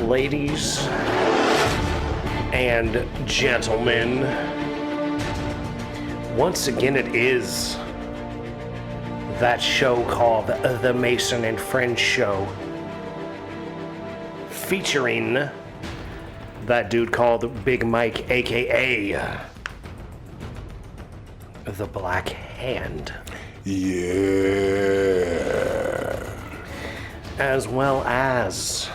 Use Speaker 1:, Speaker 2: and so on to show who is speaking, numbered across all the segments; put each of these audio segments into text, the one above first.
Speaker 1: ladies and gentlemen. Once again, it is that show called The Mason and Friends Show, featuring that dude called Big Mike, aka the Black Hand.
Speaker 2: Yeah.
Speaker 1: As well as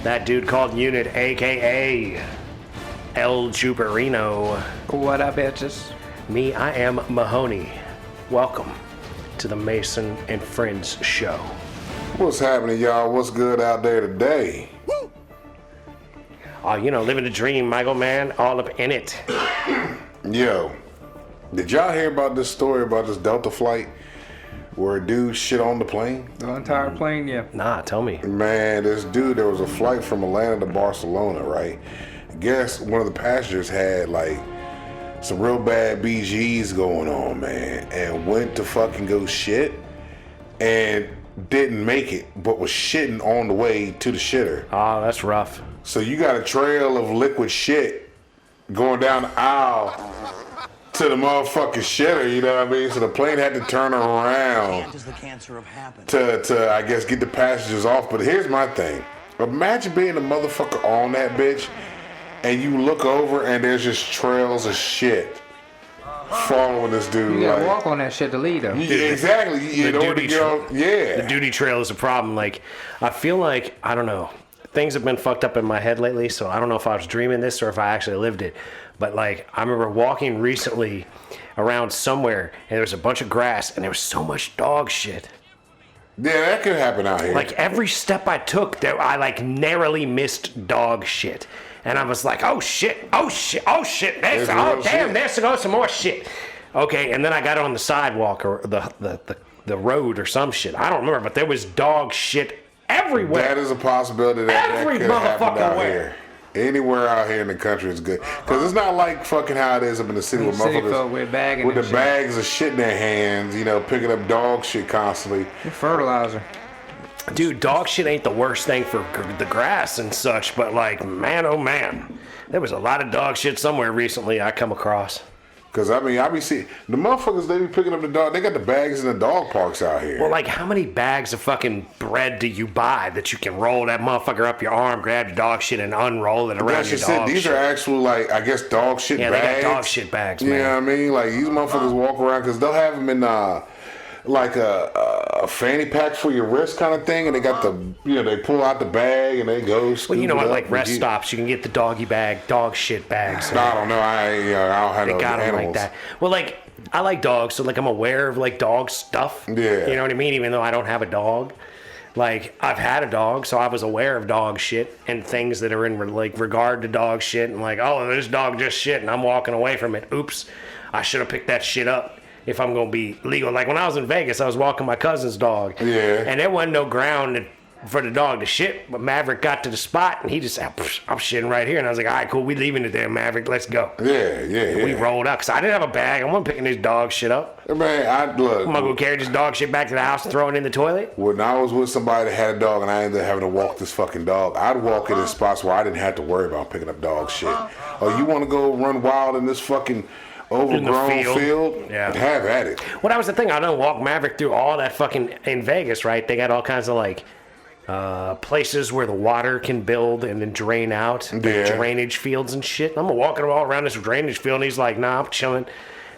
Speaker 1: that dude called Unit, aka El Juperino.
Speaker 3: What up, bitches?
Speaker 1: Me, I am Mahoney. Welcome to the Mason and Friends Show.
Speaker 2: What's happening, y'all? What's good out there today?
Speaker 1: Oh, living the dream, Michael, man. All up in it.
Speaker 2: Yo, did y'all hear about this story about this Delta flight where a dude shit on the plane?
Speaker 3: The entire plane, yeah.
Speaker 1: Nah, tell me.
Speaker 2: Man, this dude, there was a flight from Atlanta to Barcelona, right? I guess one of the passengers had like some real bad BGs going on, man, and went to fucking go shit and didn't make it, but was shitting on the way to the shitter.
Speaker 1: Oh, that's rough.
Speaker 2: So you got a trail of liquid shit going down the aisle to the motherfucking shitter, you know what I mean? So the plane had to turn around to I guess, get the passengers off. But here's my thing. Imagine being a motherfucker on that bitch and you look over and there's just trails of shit following this dude.
Speaker 3: You gotta walk on that shit to lead him.
Speaker 2: Yeah, exactly.
Speaker 1: The duty trail is a problem. Like, I feel like, I don't know, things have been fucked up in my head lately, so I don't know if I was dreaming this or if I actually lived it. But like, I remember walking recently around somewhere and there was a bunch of grass and there was so much dog shit.
Speaker 2: Yeah, that could happen out here.
Speaker 1: Like every step I took, I like narrowly missed dog shit. And I was like, oh shit, there's to go some more shit. Okay, and then I got on the sidewalk or the road or some shit. I don't remember, but there was dog shit everywhere.
Speaker 2: That is a possibility that could happen out here. Anywhere out here in the country is good. Because it's not like fucking how it is up in the city with motherfuckers with the bags of shit in their hands, picking up dog shit constantly.
Speaker 3: Fertilizer.
Speaker 1: Dude, dog shit ain't the worst thing for the grass and such, but like, man, oh man, there was a lot of dog shit somewhere recently I come across.
Speaker 2: Because, I be seeing, the motherfuckers, they be picking up the dog, they got the bags in the dog parks out here.
Speaker 1: Well, like, how many bags of fucking bread do you buy that you can roll that motherfucker up your arm, grab your dog shit, and unroll it around your dog shit?
Speaker 2: These are actual, like, I guess dog shit bags.
Speaker 1: Yeah, they got dog shit bags, man.
Speaker 2: You know what I mean? Like, these motherfuckers walk around, because they'll have them in, like a fanny pack for your wrist kind of thing, and they got they pull out the bag and they go.
Speaker 1: Well, at like rest stops, you can get the doggy bag, dog shit bags.
Speaker 2: I don't know. I don't have
Speaker 1: they
Speaker 2: no
Speaker 1: got them
Speaker 2: animals.
Speaker 1: like that. Well, like I like dogs, so like I'm aware of like dog stuff.
Speaker 2: Yeah.
Speaker 1: You know what I mean? Even though I don't have a dog, like I've had a dog, so I was aware of dog shit and things that are in like regard to dog shit, and like, oh, this dog just shit, and I'm walking away from it. Oops, I should have picked that shit up. If I'm going to be legal. Like when I was in Vegas, I was walking my cousin's dog.
Speaker 2: Yeah.
Speaker 1: And there wasn't no ground for the dog to shit. But Maverick got to the spot and he just said, I'm shitting right here. And I was like, all right, cool. We leaving it there, Maverick. Let's go.
Speaker 2: Yeah.
Speaker 1: We rolled up. Because I didn't have a bag. I wasn't picking this dog shit up.
Speaker 2: Man, look.
Speaker 1: I'm going to go carry this dog shit back to the house and throw it in the toilet.
Speaker 2: When I was with somebody that had a dog and I ended up having to walk this fucking dog, I'd walk it in spots where I didn't have to worry about picking up dog shit. Oh, you want to go run wild in this fucking overgrown field?
Speaker 1: Yeah.
Speaker 2: Have at it.
Speaker 1: Well, that was the thing. I done walk Maverick through all that fucking in Vegas, right? They got all kinds of like places where the water can build and then drain out. Like drainage fields and shit. I'm walking all around this drainage field and he's like, nah, I'm chilling.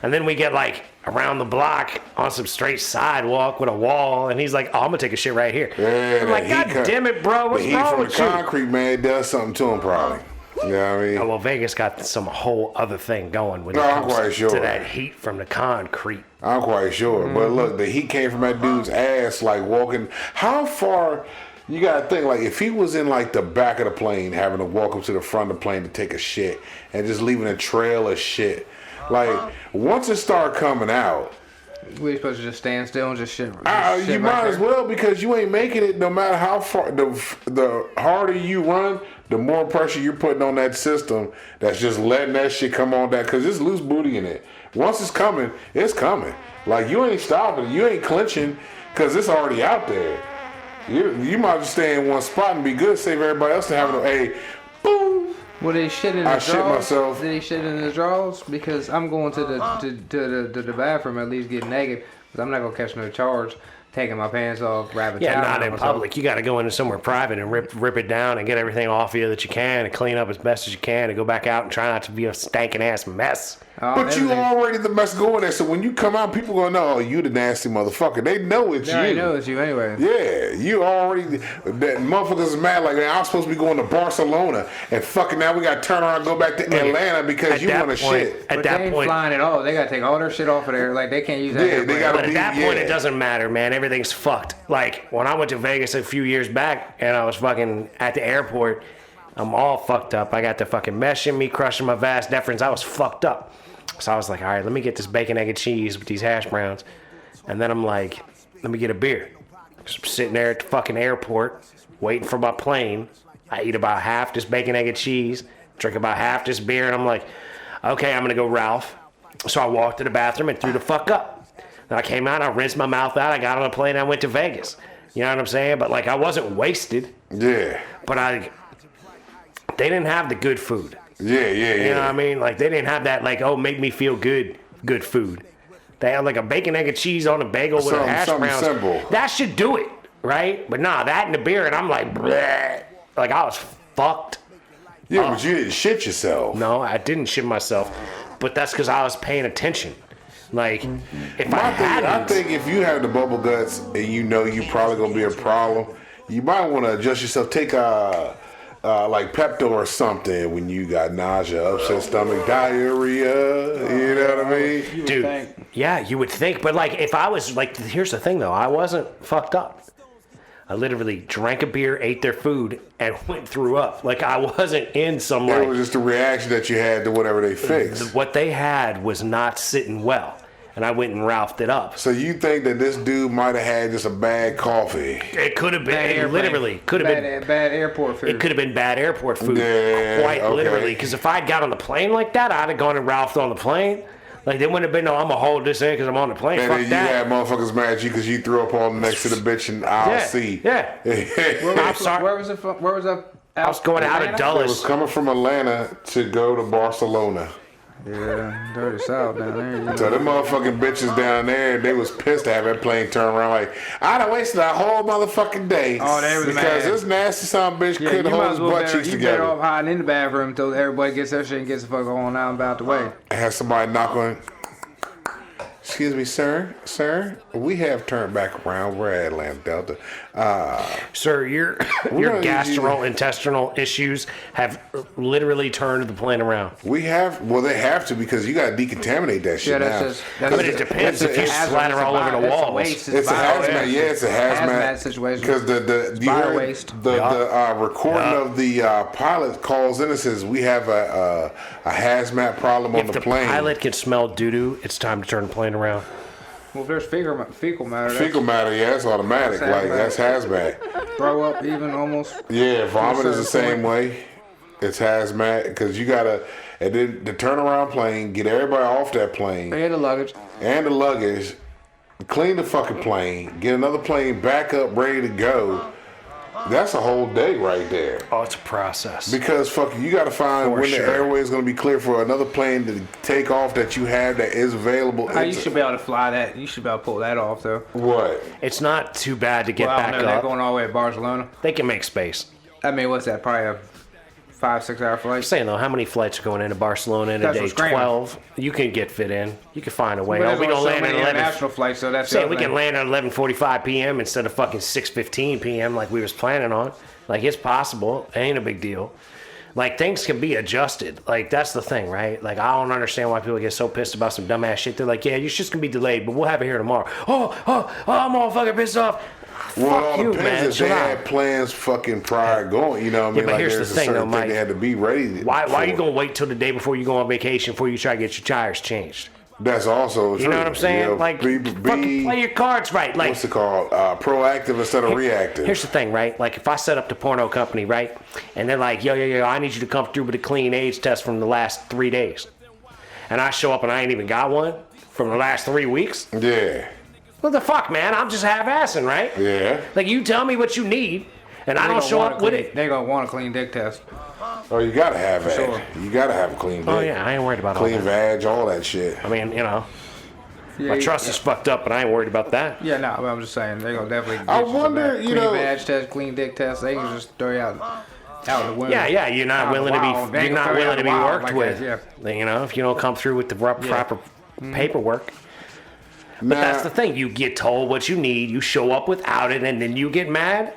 Speaker 1: And then we get like around the block on some straight sidewalk with a wall and he's like, oh, I'm gonna take a shit right here.
Speaker 2: Yeah,
Speaker 1: I'm like, God damn it, bro, what's wrong with you?
Speaker 2: The heat from the concrete, man, does something to him probably. You know what I mean?
Speaker 1: Oh, well, Vegas got some whole other thing going when it comes to that heat from the concrete.
Speaker 2: I'm quite sure. Mm-hmm. But look, the heat came from that dude's ass, like walking. How far, you got to think, like if he was in like the back of the plane, having to walk up to the front of the plane to take a shit and just leaving a trail of shit. Like, once it started coming out,
Speaker 3: we supposed to just stand still and just shit.
Speaker 2: You might as well, because you ain't making it no matter how far. The harder you run, the more pressure you're putting on that system that's just letting that shit come on down, because there's loose booty in it. Once it's coming, it's coming. Like, you ain't stopping, you ain't clinching, because it's already out there. You might just stay in one spot and be good. Save everybody else to have a boom.
Speaker 3: Well, they shit in the
Speaker 2: I
Speaker 3: drawers.
Speaker 2: shit myself.
Speaker 3: Did he shit in the drawers? Because I'm going to the bathroom at least get naked. Because I'm not gonna catch no charge. Taking my pants off, wrapping
Speaker 1: Yeah,
Speaker 3: towel
Speaker 1: not
Speaker 3: around
Speaker 1: in
Speaker 3: myself.
Speaker 1: public. You got to go into somewhere private and rip it down and get everything off you that you can and clean up as best as you can and go back out and try not to be a stanking ass mess.
Speaker 3: Oh,
Speaker 2: But you
Speaker 3: everything.
Speaker 2: already the mess going there. So when you come out, people gonna know, oh, you the nasty motherfucker. They know it's
Speaker 3: They already
Speaker 2: you.
Speaker 3: know it's you anyway.
Speaker 2: Yeah, you already. That motherfuckers is mad. Like, man, I'm supposed to be going to Barcelona, and fucking now we got to turn around and go back to Atlanta because you want to shit.
Speaker 1: At
Speaker 3: But
Speaker 1: that
Speaker 3: they ain't
Speaker 1: point,
Speaker 3: flying at all. They gotta take all their shit off of there. Like they can't use that.
Speaker 2: Yeah, they
Speaker 3: airplane.
Speaker 2: gotta
Speaker 1: but at that
Speaker 2: yeah.
Speaker 1: point, it doesn't matter, man. Everything's fucked. Like when I went to Vegas a few years back, and I was fucking at the airport, I'm all fucked up. I got the fucking mesh in me, crushing my vas deferens. I was fucked up. So I was like, all right, let me get this bacon, egg, and cheese with these hash browns. And then I'm like, let me get a beer. So I'm sitting there at the fucking airport, waiting for my plane. I eat about half this bacon, egg, and cheese, drink about half this beer, and I'm like, okay, I'm gonna go Ralph. So I walked to the bathroom and threw the fuck up. Then I came out, I rinsed my mouth out, I got on a plane, I went to Vegas. You know what I'm saying? But like, I wasn't wasted.
Speaker 2: Yeah.
Speaker 1: But they didn't have the good food.
Speaker 2: Yeah.
Speaker 1: You know what I mean? Like, they didn't have that, like, oh, make me feel good food. They had, like, a bacon, egg, and cheese on a bagel with a hash
Speaker 2: something
Speaker 1: browns.
Speaker 2: simple.
Speaker 1: That should do it, right? But nah, that and the beer, and I'm like, bleh. Like, I was fucked.
Speaker 2: Yeah, but you didn't shit yourself.
Speaker 1: No, I didn't shit myself. But that's because I was paying attention. Like, if I hadn't...
Speaker 2: I think if you have the bubble guts and you know you probably gonna be a problem, you might want to adjust yourself. Take like Pepto or something when you got nausea, upset stomach, diarrhea. You know what I mean?
Speaker 1: Dude, yeah, you would think. But, like, if I was... Like, here's the thing, though. I wasn't fucked up. I literally drank a beer, ate their food, and went threw up. Like, I wasn't in some,
Speaker 2: It
Speaker 1: like...
Speaker 2: was just a reaction that you had to whatever they fixed.
Speaker 1: What they had was not sitting well. And I went and Ralphed it up.
Speaker 2: So you think that this dude might have had just a bad coffee?
Speaker 1: It could have been,
Speaker 3: Bad
Speaker 1: it
Speaker 3: airplane.
Speaker 1: literally could have been...
Speaker 3: Bad airport food.
Speaker 1: It could have been bad airport food.
Speaker 2: Yeah,
Speaker 1: Quite
Speaker 2: okay.
Speaker 1: literally. Because if I'd got on the plane like that, I'd have gone and Ralphed on the plane. Like, they wouldn't have been, no, I'm going to hold this in because I'm on the plane.
Speaker 2: And
Speaker 1: Fuck
Speaker 2: then you
Speaker 1: that.
Speaker 2: had motherfuckers mad at you because you threw up on next to the bitch and I'll see.
Speaker 1: Yeah. I'm sorry.
Speaker 3: Where was it from? Where was that?
Speaker 1: I was going out of
Speaker 2: It
Speaker 1: Dulles.
Speaker 2: was coming from Atlanta to go to Barcelona.
Speaker 3: Yeah, dirty south down there. You know.
Speaker 2: So them motherfucking bitches down there, they was pissed to have that plane turn around like, I done wasted a whole motherfucking day.
Speaker 3: Oh, they was
Speaker 2: because
Speaker 3: mad.
Speaker 2: this nasty son of a bitch
Speaker 3: Yeah,
Speaker 2: couldn't
Speaker 3: you might
Speaker 2: hold
Speaker 3: as
Speaker 2: his
Speaker 3: well
Speaker 2: butt
Speaker 3: better,
Speaker 2: cheeks
Speaker 3: you better off
Speaker 2: together.
Speaker 3: hiding in the bathroom until everybody gets their shit and gets the fuck on out and about the way.
Speaker 2: I had somebody knock on, excuse me, sir, we have turned back around. We're at Atlanta Delta.
Speaker 1: Sir, your
Speaker 2: don't
Speaker 1: gastrointestinal issues have literally turned the plane around.
Speaker 2: We have, well, they have to because you got to decontaminate that shit
Speaker 3: Yeah,
Speaker 2: now.
Speaker 3: that's just. That's
Speaker 1: I mean, it depends if you splatter all over the walls.
Speaker 2: It's a hazmat, yeah, it's a hazmat
Speaker 3: situation.
Speaker 2: Because you
Speaker 3: Fire
Speaker 2: heard
Speaker 3: waste.
Speaker 2: the recording of the pilot calls in and says we have a hazmat problem on
Speaker 1: If
Speaker 2: the
Speaker 1: the
Speaker 2: plane.
Speaker 1: pilot can smell doo-doo, it's time to turn the plane around.
Speaker 3: Well, if there's fecal matter,
Speaker 2: Fecal matter, yeah, that's automatic.
Speaker 3: That's
Speaker 2: Like that's hazmat.
Speaker 3: throw up even almost.
Speaker 2: Yeah, vomit is the
Speaker 3: certain
Speaker 2: same way. It's hazmat because you gotta, and then the turnaround plane, get everybody off that plane
Speaker 3: They had the luggage.
Speaker 2: and the luggage, clean the fucking plane, get another plane back up, ready to go. That's a whole day right there.
Speaker 1: Oh, it's a process.
Speaker 2: Because fucking, you got to find
Speaker 1: For
Speaker 2: when
Speaker 1: sure.
Speaker 2: the airway is going to be clear for another plane to take off that you have that is available.
Speaker 3: You should be able to fly that. You should be able to pull that off, though.
Speaker 2: What?
Speaker 1: It's not too bad to get
Speaker 3: Well, I
Speaker 1: back
Speaker 3: don't know. They're
Speaker 1: up.
Speaker 3: going all the way to Barcelona.
Speaker 1: They can make space.
Speaker 3: I mean, what's that? Probably a 5-6 hour flight.
Speaker 1: I'm saying though, how many flights are going into Barcelona in a
Speaker 3: That's
Speaker 1: day?
Speaker 3: what's screaming.
Speaker 1: 12. You can get fit in. You can find a way.
Speaker 3: But
Speaker 1: Oh,
Speaker 3: there's
Speaker 1: we gonna
Speaker 3: only so
Speaker 1: land at
Speaker 3: many
Speaker 1: 11.
Speaker 3: international flights, so that's the
Speaker 1: Say
Speaker 3: other
Speaker 1: we can
Speaker 3: thing.
Speaker 1: land at 11:45 p.m. instead of fucking 6:15 p.m. like we was planning on. Like, it's possible. It ain't a big deal. Like, things can be adjusted. Like, that's the thing, right? Like, I don't understand why people get so pissed about some dumbass shit. They're like, yeah, your shit's gonna be delayed, but we'll have it here tomorrow. I'm all fucking pissed off.
Speaker 2: Well,
Speaker 1: Fuck
Speaker 2: it all
Speaker 1: you,
Speaker 2: depends
Speaker 1: man.
Speaker 2: if they
Speaker 1: Chill
Speaker 2: had
Speaker 1: out.
Speaker 2: plans fucking prior going. You know what I mean?
Speaker 1: but
Speaker 2: Like,
Speaker 1: here's
Speaker 2: there's
Speaker 1: the
Speaker 2: a
Speaker 1: thing,
Speaker 2: certain
Speaker 1: though,
Speaker 2: thing they
Speaker 1: Mike.
Speaker 2: had to be ready.
Speaker 1: Why are you
Speaker 2: for.
Speaker 1: gonna wait till the day before you go on vacation before you try to get your tires changed?
Speaker 2: That's also true.
Speaker 1: You know what I'm saying?
Speaker 2: You know,
Speaker 1: Like,
Speaker 2: be,
Speaker 1: fucking play your cards right. Like,
Speaker 2: what's it called? Proactive instead of reactive.
Speaker 1: here's the thing, right? Like, if I set up the porno company, right, and they're like, yo, I need you to come through with a clean AIDS test from the last 3 days, and I show up and I ain't even got one from the last 3 weeks,
Speaker 2: Yeah.
Speaker 1: What the fuck, man? I'm just half-assing, right?
Speaker 2: Yeah.
Speaker 1: Like, you tell me what you need, and I don't show up with it.
Speaker 3: They're going to want a clean dick test.
Speaker 2: Oh, you gotta have that.
Speaker 3: Sure.
Speaker 2: You gotta have a clean dick.
Speaker 1: Oh, yeah, I ain't worried about
Speaker 2: clean
Speaker 1: all that.
Speaker 2: vag, all that shit.
Speaker 1: I mean,
Speaker 3: Yeah,
Speaker 1: my trust is fucked up, but I ain't worried about that.
Speaker 3: Yeah, no, I'm just saying they're gonna definitely.
Speaker 2: I wonder,
Speaker 3: clean vag test, clean dick test. They can just throw you out the window.
Speaker 1: Yeah, you're not willing to be. You're not willing to be worked
Speaker 3: like
Speaker 1: with.
Speaker 3: that, yeah.
Speaker 1: If you don't come through with the proper paperwork. But that's the thing. You get told what you need. You show up without it, and then you get mad.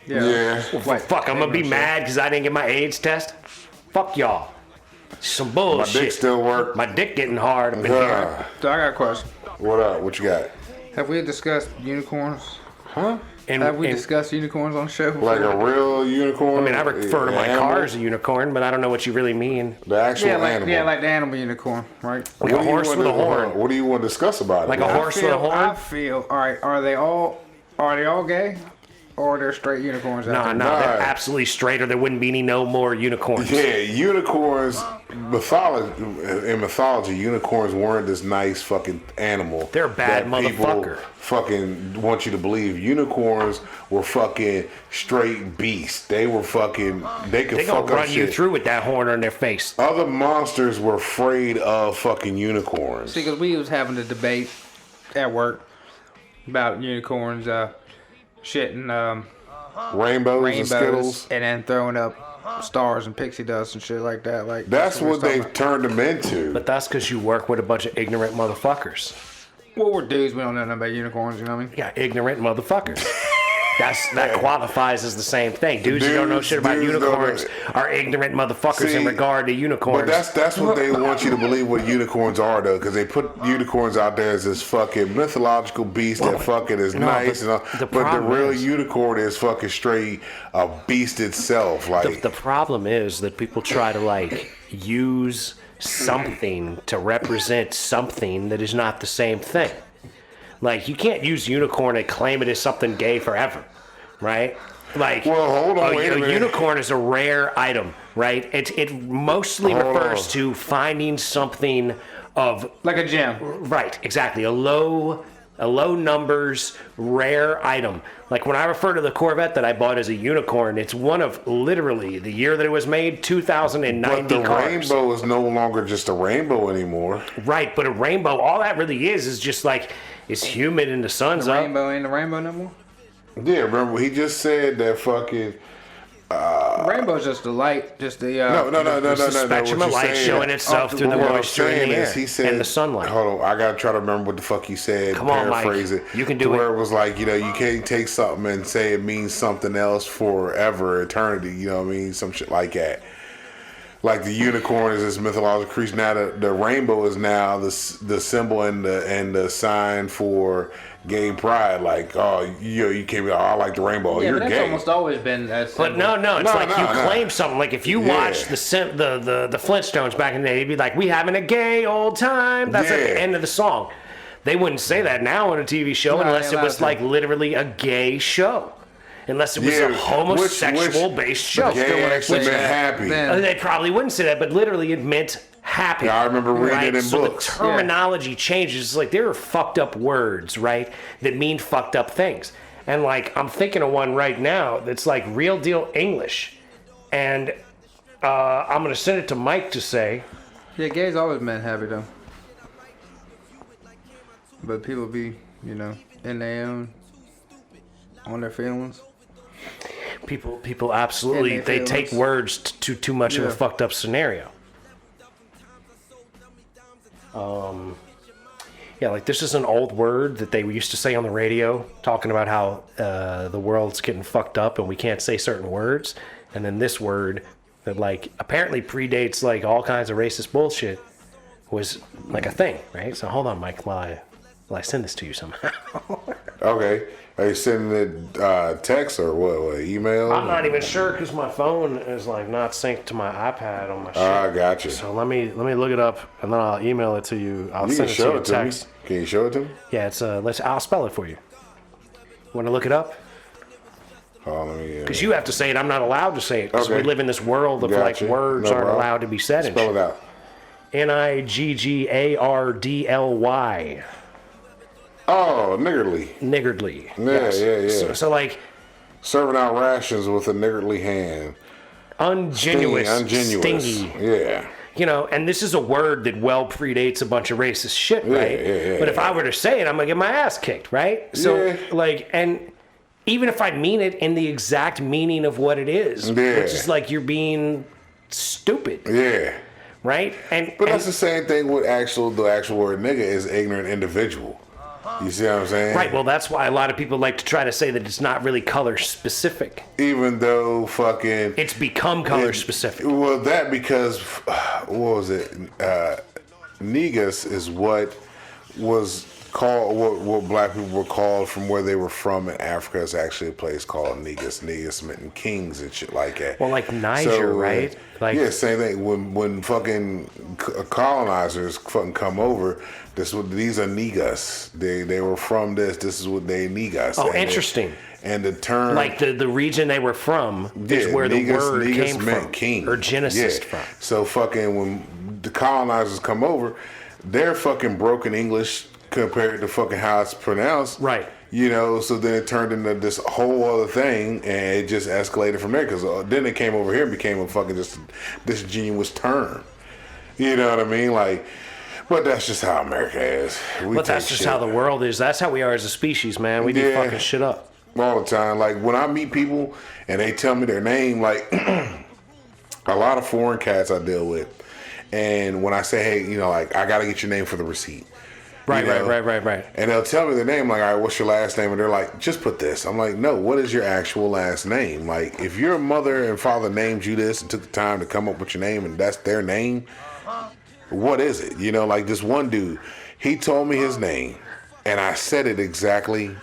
Speaker 2: Yeah.
Speaker 1: Well, fuck, I'm gonna be mad because I didn't get my AIDS test. Fuck y'all. Some bullshit.
Speaker 2: My dick still work.
Speaker 1: My dick getting hard up in here.
Speaker 3: So I got a question.
Speaker 2: What up? What you got?
Speaker 3: Have we discussed unicorns?
Speaker 2: Huh?
Speaker 3: Have we discussed unicorns on the show before?
Speaker 2: Like a real unicorn?
Speaker 1: I mean, I refer to my car as a unicorn, but I don't know what you really mean.
Speaker 2: The actual animal.
Speaker 3: Yeah, like the animal unicorn, right?
Speaker 1: Like a horse with a horn.
Speaker 2: What do you want to discuss about it?
Speaker 1: Like a horse with a horn?
Speaker 3: I feel, all right, are they all gay? Or they're straight unicorns out there?
Speaker 1: No, they're absolutely straight, or there wouldn't be no more unicorns.
Speaker 2: Yeah, unicorns, in mythology, unicorns weren't this nice fucking animal.
Speaker 1: They're a bad
Speaker 2: that people
Speaker 1: motherfucker.
Speaker 2: Fucking want you to believe. Unicorns were fucking straight beasts. They were fucking, they could
Speaker 1: They
Speaker 2: fuck
Speaker 1: gonna
Speaker 2: up
Speaker 1: run
Speaker 2: shit.
Speaker 1: you through with that horn on their face.
Speaker 2: Other monsters were afraid of fucking unicorns.
Speaker 3: See, because we was having a debate at work about unicorns shitting
Speaker 2: Rainbows and Skittles.
Speaker 3: and then throwing up stars and pixie dust and shit like that. Like
Speaker 2: That's what they've turned them into.
Speaker 1: But that's because you work with a bunch of ignorant motherfuckers.
Speaker 3: Well, we're dudes. We don't know nothing about unicorns. You know what I mean?
Speaker 1: Yeah, ignorant motherfuckers. That qualifies as the same thing. Dudes who don't know shit about unicorns are ignorant motherfuckers in regard to unicorns.
Speaker 2: But that's what they want you to believe what unicorns are, though, because they put unicorns out there as this fucking mythological beast that fucking is nice, and all, but the real unicorn is fucking straight a beast itself. Like
Speaker 1: the problem is that people try to like use something to represent something that is not the same thing. Like, you can't use unicorn and claim it as something gay forever, right? Like,
Speaker 2: well, hold on, wait a minute.
Speaker 1: Unicorn is a rare item, right? It mostly refers to finding something of
Speaker 3: like a gem.
Speaker 1: Right, exactly. A low numbers, rare item. Like when I refer to the Corvette that I bought as a unicorn, it's one of literally the year that it was made, 2090
Speaker 2: but the
Speaker 1: cars.
Speaker 2: rainbow is no longer just a rainbow anymore.
Speaker 1: Right, but a rainbow, all that really is just like it's humid and the sun's
Speaker 3: the
Speaker 1: up.
Speaker 3: Rainbow ain't the rainbow no more.
Speaker 2: Yeah, remember he just said that fucking.
Speaker 3: Rainbow's just the light, just the
Speaker 2: No.
Speaker 1: Spectrum of light showing itself through the moisture in the air and the sunlight.
Speaker 2: Hold on, I gotta try to remember what the fuck he said.
Speaker 1: Come on,
Speaker 2: paraphrase
Speaker 1: Mike.
Speaker 2: it.
Speaker 1: You can do
Speaker 2: where
Speaker 1: it.
Speaker 2: it was like, you can't take something and say it means something else forever, eternity. You know what I mean? Some shit like that. Like the unicorn is this mythological creature. Now the rainbow is now the symbol and the sign for gay pride. Like, you can't be. Oh, I like the rainbow.
Speaker 3: Yeah,
Speaker 2: You're
Speaker 3: but that's
Speaker 2: gay.
Speaker 3: almost always been that.
Speaker 1: But no, it's like you claim something. Like if you watch the Flintstones back in the day, you'd be like, "We having a gay old time." That's at the end of the song. They wouldn't say that now on a TV show unless it was like literally a gay show. Unless it was a homosexual-based show.
Speaker 2: Gay actually meant happy.
Speaker 1: They probably wouldn't say that, but literally it meant happy.
Speaker 2: Yeah, I remember reading it in
Speaker 1: So
Speaker 2: books.
Speaker 1: the terminology changes. It's like there are fucked up words, right, that mean fucked up things. And like I'm thinking of one right now that's like real deal English. And I'm going to send it to Mike to say.
Speaker 3: Yeah, gay's always meant happy, though. But people be, in their own, on their feelings.
Speaker 1: People absolutely, they take words to too much of a fucked up scenario. Yeah, like this is an old word that they used to say on the radio, talking about how the world's getting fucked up and we can't say certain words. And then this word that like apparently predates like all kinds of racist bullshit was like a thing, right? So hold on, Mike, while I send this to you somehow.
Speaker 2: Okay. Are you sending it text or what? Email?
Speaker 1: I'm not even sure because my phone is like not synced to my iPad on my shit.
Speaker 2: I got you.
Speaker 1: So let me look it up and then I'll email it to you. I'll
Speaker 2: You
Speaker 1: send
Speaker 2: can
Speaker 1: it to
Speaker 2: show
Speaker 1: you
Speaker 2: it to
Speaker 1: text.
Speaker 2: me. Can you show it to me?
Speaker 1: Yeah, it's I'll spell it for you. Want to look it up?
Speaker 2: Oh, let me.
Speaker 1: Because you have to say it. I'm not allowed to say it because we
Speaker 2: Okay.
Speaker 1: live in this world of
Speaker 2: Gotcha.
Speaker 1: like words
Speaker 2: No
Speaker 1: aren't
Speaker 2: problem.
Speaker 1: allowed to be said. And
Speaker 2: Spell it out.
Speaker 1: Niggardly.
Speaker 2: Oh, niggardly.
Speaker 1: Niggardly.
Speaker 2: Yeah, yeah.
Speaker 1: So like
Speaker 2: serving out rations with a niggardly hand.
Speaker 1: Ungenuous. Stingy.
Speaker 2: Yeah.
Speaker 1: You know, and this is a word that well predates a bunch of racist shit, right? But if I were to say it, I'm gonna get my ass kicked, right? So like, and even if I mean it in the exact meaning of what it is, which is like you're being stupid.
Speaker 2: Yeah.
Speaker 1: Right?
Speaker 2: But that's the same thing with the actual word nigga is ignorant individual. You see what I'm saying?
Speaker 1: Right. Well, that's why a lot of people like to try to say that it's not really color specific.
Speaker 2: Even though fucking...
Speaker 1: It's become color specific.
Speaker 2: Well, that because... What was it? Negus is what was called... What black people were called from where they were from in Africa is actually a place called Negus. Negus meant kings and shit like that.
Speaker 1: Well, like Niger, right? Like,
Speaker 2: yeah, same thing. When fucking colonizers fucking come over... These are Negus. They were from this. This is what they Negus.
Speaker 1: Oh, interesting.
Speaker 2: And the term,
Speaker 1: like the region they were from, is where the word
Speaker 2: Negus
Speaker 1: came
Speaker 2: meant
Speaker 1: from,
Speaker 2: king
Speaker 1: or genesis from.
Speaker 2: So fucking when the colonizers come over, they're fucking broken English compared to fucking how it's pronounced.
Speaker 1: Right.
Speaker 2: You know, so then it turned into this whole other thing, and it just escalated from there. Because then it came over here and became a fucking just disingenuous term. You know what I mean? Like. But that's just how America is.
Speaker 1: But that's just how the world is. That's how we are as a species, man. We do fucking shit up.
Speaker 2: All the time. Like, when I meet people and they tell me their name, like, a lot of foreign cats I deal with. And when I say, hey, you know, like, I got to get your name for the receipt.
Speaker 1: Right.
Speaker 2: And they'll tell me their name, like, all right, what's your last name? And they're like, just put this. I'm like, no, what is your actual last name? Like, if your mother and father named you this and took the time to come up with your name and that's their name, what is it? You know, like this one dude, he told me his name and I said it exactly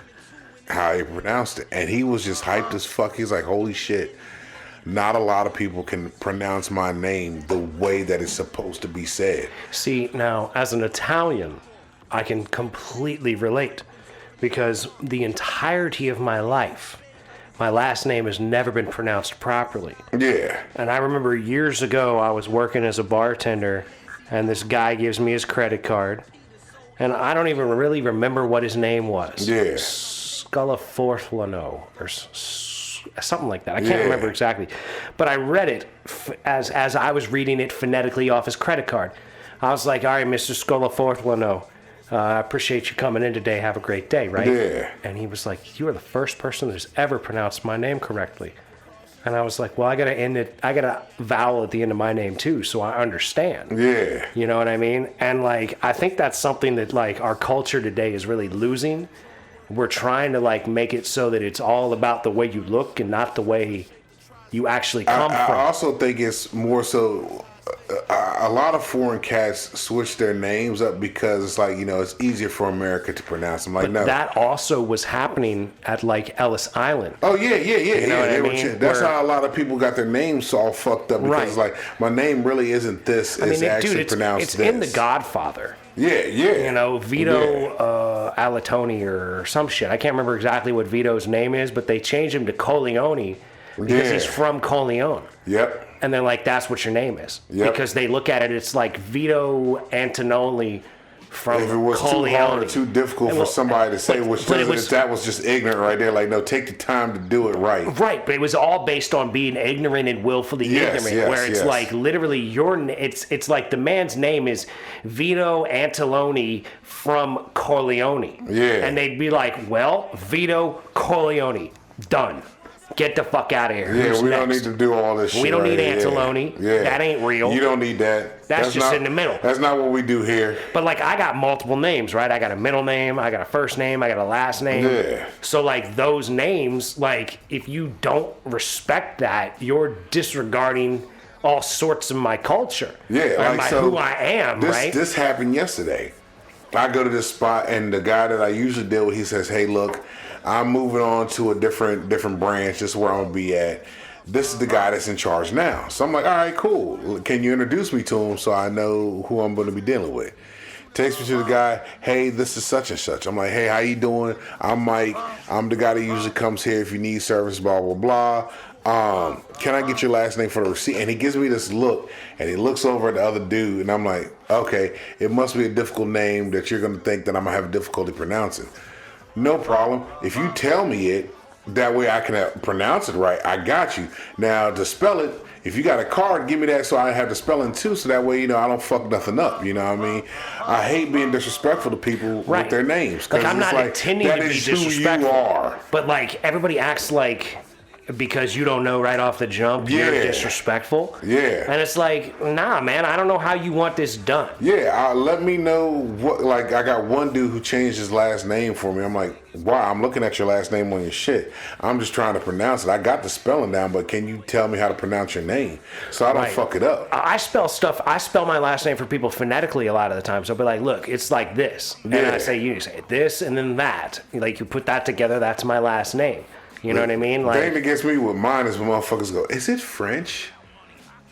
Speaker 2: how he pronounced it. And he was just hyped as fuck. He's like, holy shit. Not a lot of people can pronounce my name the way that it's supposed to be said.
Speaker 1: See, now, as an Italian, I can completely relate because the entirety of my life, my last name has never been pronounced properly.
Speaker 2: Yeah.
Speaker 1: And I remember years ago, I was working as a bartender, and this guy gives me his credit card, and I don't even really remember what his name was.
Speaker 2: Yeah.
Speaker 1: Scalafortlano, or something like that. I can't remember exactly. But I read it as I was reading it phonetically off his credit card. I was like, all right, Mr. Scalafortlano, I appreciate you coming in today. Have a great day, right?
Speaker 2: Yeah.
Speaker 1: And he was like, you are the first person that's ever pronounced my name correctly. And I was like, well, I got a vowel at the end of my name too, so I understand.
Speaker 2: Yeah.
Speaker 1: You know what I mean? And like, I think that's something that like our culture today is really losing. We're trying to like make it so that it's all about the way you look and not the way you actually come from.
Speaker 2: I also think it's more so, a lot of foreign cats switch their names up because it's like, you know, it's easier for America to pronounce them. Like,
Speaker 1: but
Speaker 2: no.
Speaker 1: That also was happening at like Ellis Island.
Speaker 2: Oh yeah.
Speaker 1: You know what I mean?
Speaker 2: That's how a lot of people got their names all fucked up because it's like, my name really isn't this. It's actually pronounced
Speaker 1: it's
Speaker 2: this.
Speaker 1: in The Godfather.
Speaker 2: Yeah.
Speaker 1: You know, Vito Alatoni or some shit. I can't remember exactly what Vito's name is, but they changed him to Corleone because he's from Corleone.
Speaker 2: Yep.
Speaker 1: And they're like, that's what your name is.
Speaker 2: Yep.
Speaker 1: Because they look at it, it's like Vito Antonelli from
Speaker 2: If it was
Speaker 1: Corleone.
Speaker 2: too hard or too difficult for somebody to say, that was just ignorant right there. Like, no, take the time to do it right.
Speaker 1: Right, but it was all based on being ignorant and willfully ignorant. Where it's like literally it's like the man's name is Vito Antonelli from Corleone.
Speaker 2: Yeah.
Speaker 1: And they'd be like, well, Vito Corleone, done. Get the fuck out of here.
Speaker 2: Yeah,
Speaker 1: Who's
Speaker 2: we
Speaker 1: next?
Speaker 2: don't need to do all this shit.
Speaker 1: We don't need
Speaker 2: right
Speaker 1: Anteloni.
Speaker 2: Yeah.
Speaker 1: That ain't real.
Speaker 2: You don't need that.
Speaker 1: That's just in the middle.
Speaker 2: That's not what we do here.
Speaker 1: But like, I got multiple names, right? I got a middle name, I got a first name, I got a last name.
Speaker 2: Yeah.
Speaker 1: So like those names, like if you don't respect that, you're disregarding all sorts of my culture.
Speaker 2: Yeah,
Speaker 1: like who I am, right?
Speaker 2: This happened yesterday. I go to this spot and the guy that I usually deal with, he says, hey, look, I'm moving on to a different branch. This is where I'm gonna be at. this is the guy that's in charge now. So I'm like, all right, cool. Can you introduce me to him so I know who I'm going to be dealing with? Takes me to the guy. Hey, this is such and such. I'm like, hey, how you doing? I'm Mike. I'm the guy that usually comes here if you need service, blah, blah, blah. Can I get your last name for the receipt? And he gives me this look, and he looks over at the other dude, and I'm like, okay, it must be a difficult name that you're going to think that I'm going to have difficulty pronouncing. No problem. If you tell me it, that way I can pronounce it right. I got you. Now, to spell it, if you got a card, give me that so I have the spelling too, so that way, I don't fuck nothing up. You know what I mean? I hate being disrespectful to people with their names.
Speaker 1: Like, I'm not intending to be disrespectful.
Speaker 2: Who you are.
Speaker 1: But, like, everybody acts like because you don't know right off the jump, you're disrespectful.
Speaker 2: Yeah.
Speaker 1: And it's like, nah, man, I don't know how you want this done.
Speaker 2: Yeah, let me know what, like, I got one dude who changed his last name for me. I'm like, wow, I'm looking at your last name on your shit. I'm just trying to pronounce it. I got the spelling down, but can you tell me how to pronounce your name so I don't fuck it up?
Speaker 1: I spell my last name for people phonetically a lot of the time. So I'll be like, look, it's like this. And I say, you say this and then that. Like, you put that together, that's my last name. You know what I mean? Like,
Speaker 2: the thing that gets me with mine is when motherfuckers go, is it French?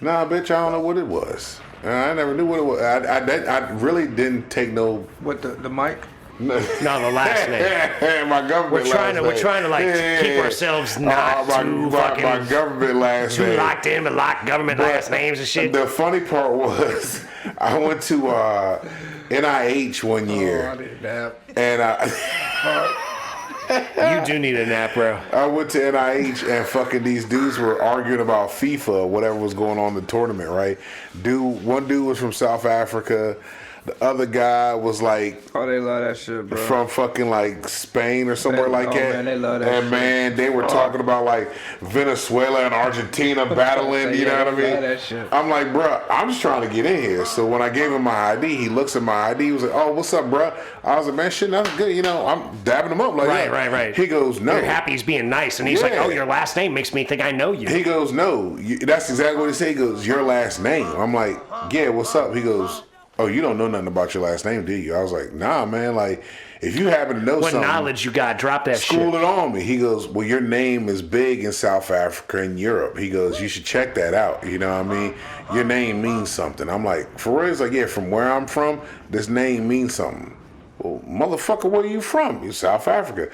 Speaker 2: Nah, bitch, I don't know what it was. I never knew what it was. I really didn't take no...
Speaker 3: What, the mic?
Speaker 1: No, the last name.
Speaker 2: My government last name.
Speaker 1: We're trying to like keep ourselves not too fucking...
Speaker 2: My government last name.
Speaker 1: Too locked in with government last names and shit.
Speaker 2: The funny part was, I went to NIH one year.
Speaker 3: Oh, I need a nap.
Speaker 2: And
Speaker 1: you do need a nap, bro.
Speaker 2: I went to NIH and fucking these dudes were arguing about FIFA or whatever was going on in the tournament, right? One dude was from South Africa. The other guy was like,
Speaker 3: oh, they love that shit, bro.
Speaker 2: From fucking like Spain or somewhere like that.
Speaker 3: Man, they love that
Speaker 2: and
Speaker 3: shit.
Speaker 2: man, they were talking about like Venezuela and Argentina battling. You know what I mean?
Speaker 3: Love that shit.
Speaker 2: I'm like, bro, I'm just trying to get in here. So when I gave him my ID, he looks at my ID. He was like, oh, what's up, bro? I was like, man, shit, nothing good. I'm dabbing him up like that.
Speaker 1: Right.
Speaker 2: He goes, no.
Speaker 1: You're happy he's being nice, and he's like, oh, your last name makes me think I know you.
Speaker 2: He goes, no. That's exactly what he said. He goes, your last name. I'm like, yeah, what's up? He goes, oh, you don't know nothing about your last name, do you? I was like, nah, man. Like, if you happen to know
Speaker 1: what
Speaker 2: something,
Speaker 1: knowledge you got, drop that shit.
Speaker 2: School it on me. He goes, well, your name is big in South Africa and Europe. He goes, you should check that out. You know what I mean? Your name means something. I'm like, for real? He's like, yeah, from where I'm from, this name means something. Well, motherfucker, where are you from? You're South Africa.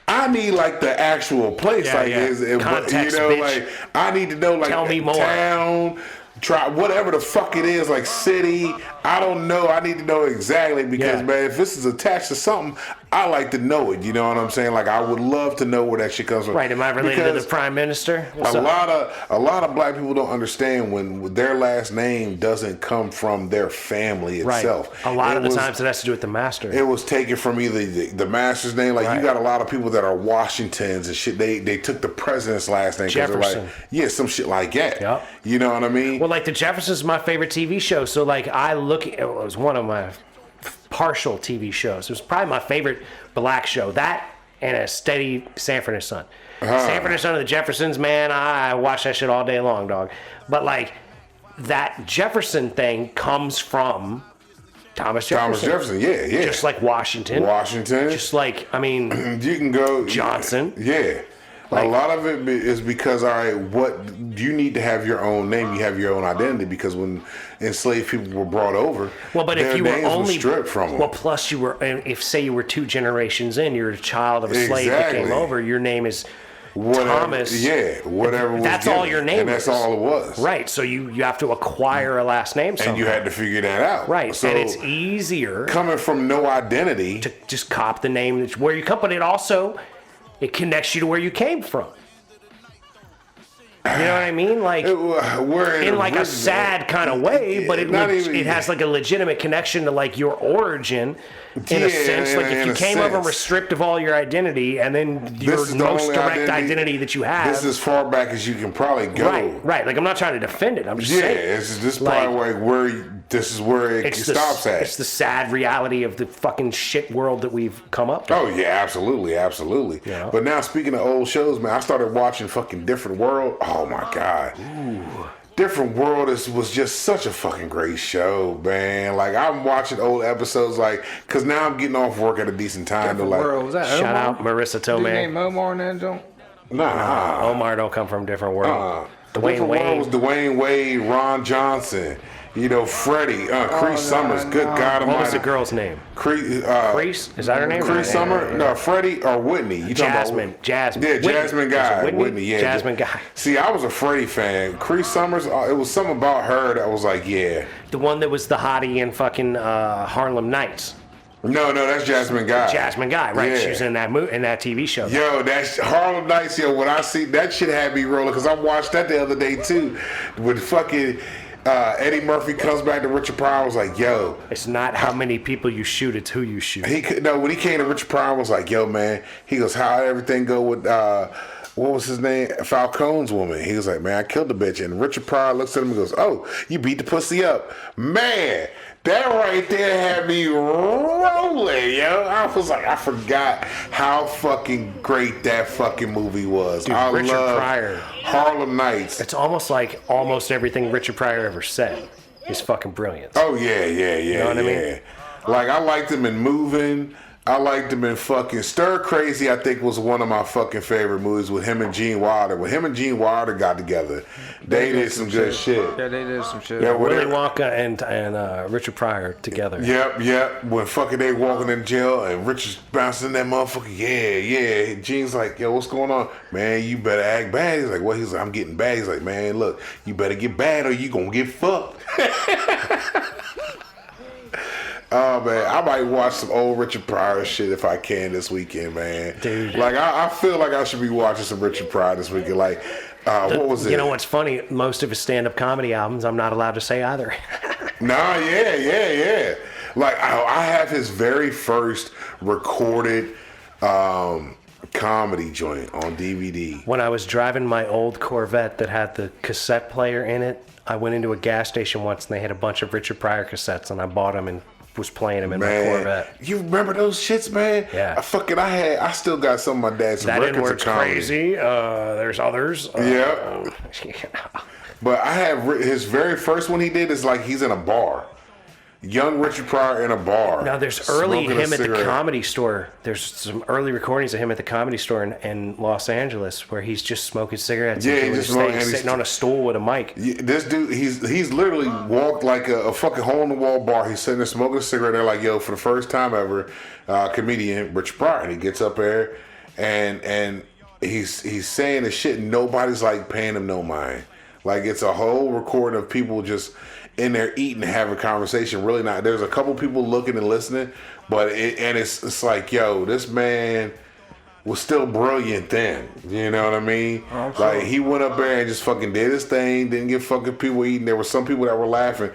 Speaker 2: I need like the actual place.
Speaker 1: Context,
Speaker 2: bitch.
Speaker 1: Like,
Speaker 2: I need to know like
Speaker 1: tell me more.
Speaker 2: Town. Try whatever the fuck it is, like city. I don't know. I need to know exactly because man, if this is attached to something, I like to know it. You know what I'm saying? Like I would love to know where that shit comes from.
Speaker 1: Right? Am I related to the prime minister?
Speaker 2: A lot of black people don't understand when their last name doesn't come from their family itself.
Speaker 1: Right. A lot of the times it has to do with the master.
Speaker 2: It was taken from either the master's name. Like you got a lot of people that are Washingtons and shit. They took the president's last name.
Speaker 1: Jefferson.
Speaker 2: Like, some shit like that.
Speaker 1: Yep.
Speaker 2: You know what I mean?
Speaker 1: Well, like the Jeffersons is my favorite TV show. So like it was one of my partial TV shows. It was probably my favorite black show. That and a steady Sanford and Son. Sanford and Son of the Jeffersons, man, I watch that shit all day long, dog. But like that Jefferson thing comes from Thomas Jefferson.
Speaker 2: Thomas Jefferson, yeah.
Speaker 1: Just like Washington. Just like, I mean,
Speaker 2: you can go
Speaker 1: Johnson.
Speaker 2: Yeah. Like, a lot of it is because, all right, what you need to have your own name, you have your own identity, because when enslaved people were brought over,
Speaker 1: but
Speaker 2: their
Speaker 1: if you were
Speaker 2: names
Speaker 1: only
Speaker 2: were stripped from them.
Speaker 1: Well, plus you were, if say you were 2 generations in, you're a child of a slave that came over, your name is Thomas.
Speaker 2: Yeah, whatever.
Speaker 1: That's all your name.
Speaker 2: And that's all it was.
Speaker 1: Right. So you have to acquire a last name somehow.
Speaker 2: And you had to figure that out.
Speaker 1: Right.
Speaker 2: So
Speaker 1: and it's easier
Speaker 2: coming from no identity
Speaker 1: to just cop the name where you come, but it connects you to where you came from. You know what I mean? Like
Speaker 2: we're
Speaker 1: in like a sad kind of way, but it has like a legitimate connection to like your origin in a sense. Like if you came over stripped of all your identity, and then your most direct identity that you have.
Speaker 2: This is as far back as you can probably go.
Speaker 1: Right. Like I'm not trying to defend it. I'm just saying.
Speaker 2: Yeah, this is probably where this is where it stops at.
Speaker 1: It's the sad reality of the fucking shit world that we've come up to.
Speaker 2: Oh yeah, absolutely. Yeah. But now speaking of old shows, man, I started watching fucking Different World. Oh my god.
Speaker 1: Ooh.
Speaker 2: Different World was just such a fucking great show, man. Like I'm watching old episodes, like, cause now I'm getting off work at a decent time.
Speaker 3: Different World, was that
Speaker 1: shout out Marissa Tomei.
Speaker 3: Did you name Omar in that joint?
Speaker 2: Nah.
Speaker 1: Omar don't come from a different world.
Speaker 2: Different world was Dwayne Wade, Ron Johnson. You know, Freddie, Cree Summers. Good God Almighty.
Speaker 1: What was the girl's name? Crease? Is that her name?
Speaker 2: Cree Summer? No, Freddie or Whitney. You
Speaker 1: Jasmine.
Speaker 2: Yeah,
Speaker 1: Whitney.
Speaker 2: Jasmine Guy.
Speaker 1: Whitney?
Speaker 2: Yeah.
Speaker 1: Jasmine Guy.
Speaker 2: See, I was a Freddie fan. Cree Summers, it was something about her that was like, yeah.
Speaker 1: The one that was the hottie in fucking Harlem Nights.
Speaker 2: No, that's Jasmine Guy.
Speaker 1: Jasmine Guy, right?
Speaker 2: Yeah.
Speaker 1: She was in that TV show.
Speaker 2: Yo, that's Harlem Nights. Yo, when I see that shit had me rolling because I watched that the other day too. With fucking Eddie Murphy comes back to Richard Pryor, I was like, yo.
Speaker 1: It's not how many people you shoot; it's who you shoot.
Speaker 2: When he came to Richard Pryor, I was like, yo, man. He goes, how everything go with what was his name? Falcone's woman. He was like, man, I killed the bitch. And Richard Pryor looks at him and goes, oh, you beat the pussy up, man. That right there had me rolling, yo. I was like, I forgot how fucking great that fucking movie was.
Speaker 1: Dude, Richard Pryor.
Speaker 2: Harlem Nights.
Speaker 1: It's almost like almost everything Richard Pryor ever said is fucking brilliant.
Speaker 2: Oh, yeah.
Speaker 1: You know what I mean?
Speaker 2: Like, I liked him in Moving. I liked him in fucking Stir Crazy. I think was one of my fucking favorite movies with him and Gene Wilder. When him and Gene Wilder got together, they did some good shit.
Speaker 3: Yeah, they did some shit.
Speaker 2: Yeah,
Speaker 1: Willy Wonka and Richard Pryor together.
Speaker 2: Yep. When fucking they walking in jail and Richard's bouncing that motherfucker. Yeah. Gene's like, yo, what's going on? Man, you better act bad. He's like, what? He's like, I'm getting bad. He's like, man, look, you better get bad or you gonna get fucked. Oh, man, I might watch some old Richard Pryor shit if I can this weekend, man.
Speaker 1: Dude.
Speaker 2: Like, I feel like I should be watching some Richard Pryor this weekend. Like, what was it?
Speaker 1: You know what's funny? Most of his stand-up comedy albums, I'm not allowed to say either.
Speaker 2: Nah, yeah. Like, I have his very first recorded comedy joint on DVD.
Speaker 1: When I was driving my old Corvette that had the cassette player in it, I went into a gas station once and they had a bunch of Richard Pryor cassettes and I bought them and was playing them in my Corvette.
Speaker 2: You remember those shits, man?
Speaker 1: Yeah.
Speaker 2: I still got some of my dad's
Speaker 1: That
Speaker 2: records
Speaker 1: N-word's
Speaker 2: of comedy.
Speaker 1: Crazy. There's others.
Speaker 2: Yeah. But I have his very first one he did is like he's in a bar. Young Richard Pryor in a bar.
Speaker 1: Now there's early him at the Comedy Store. There's some early recordings of him at the Comedy Store in Los Angeles where he's just smoking cigarettes.
Speaker 2: Yeah,
Speaker 1: and sitting on a stool with a mic.
Speaker 2: Yeah, this dude, he's literally walked like a fucking hole in the wall bar. He's sitting there smoking a cigarette. They're like, yo, for the first time ever, comedian Richard Pryor, and he gets up there and he's saying the shit. And nobody's like paying him no mind. Like it's a whole recording of people just in there eating and having a conversation. Really not. There's a couple people looking and listening, but it's like, yo, this man was still brilliant then. You know what I mean? Oh, sure. Like he went up there and just fucking did his thing. Didn't get fucking people eating. There were some people that were laughing.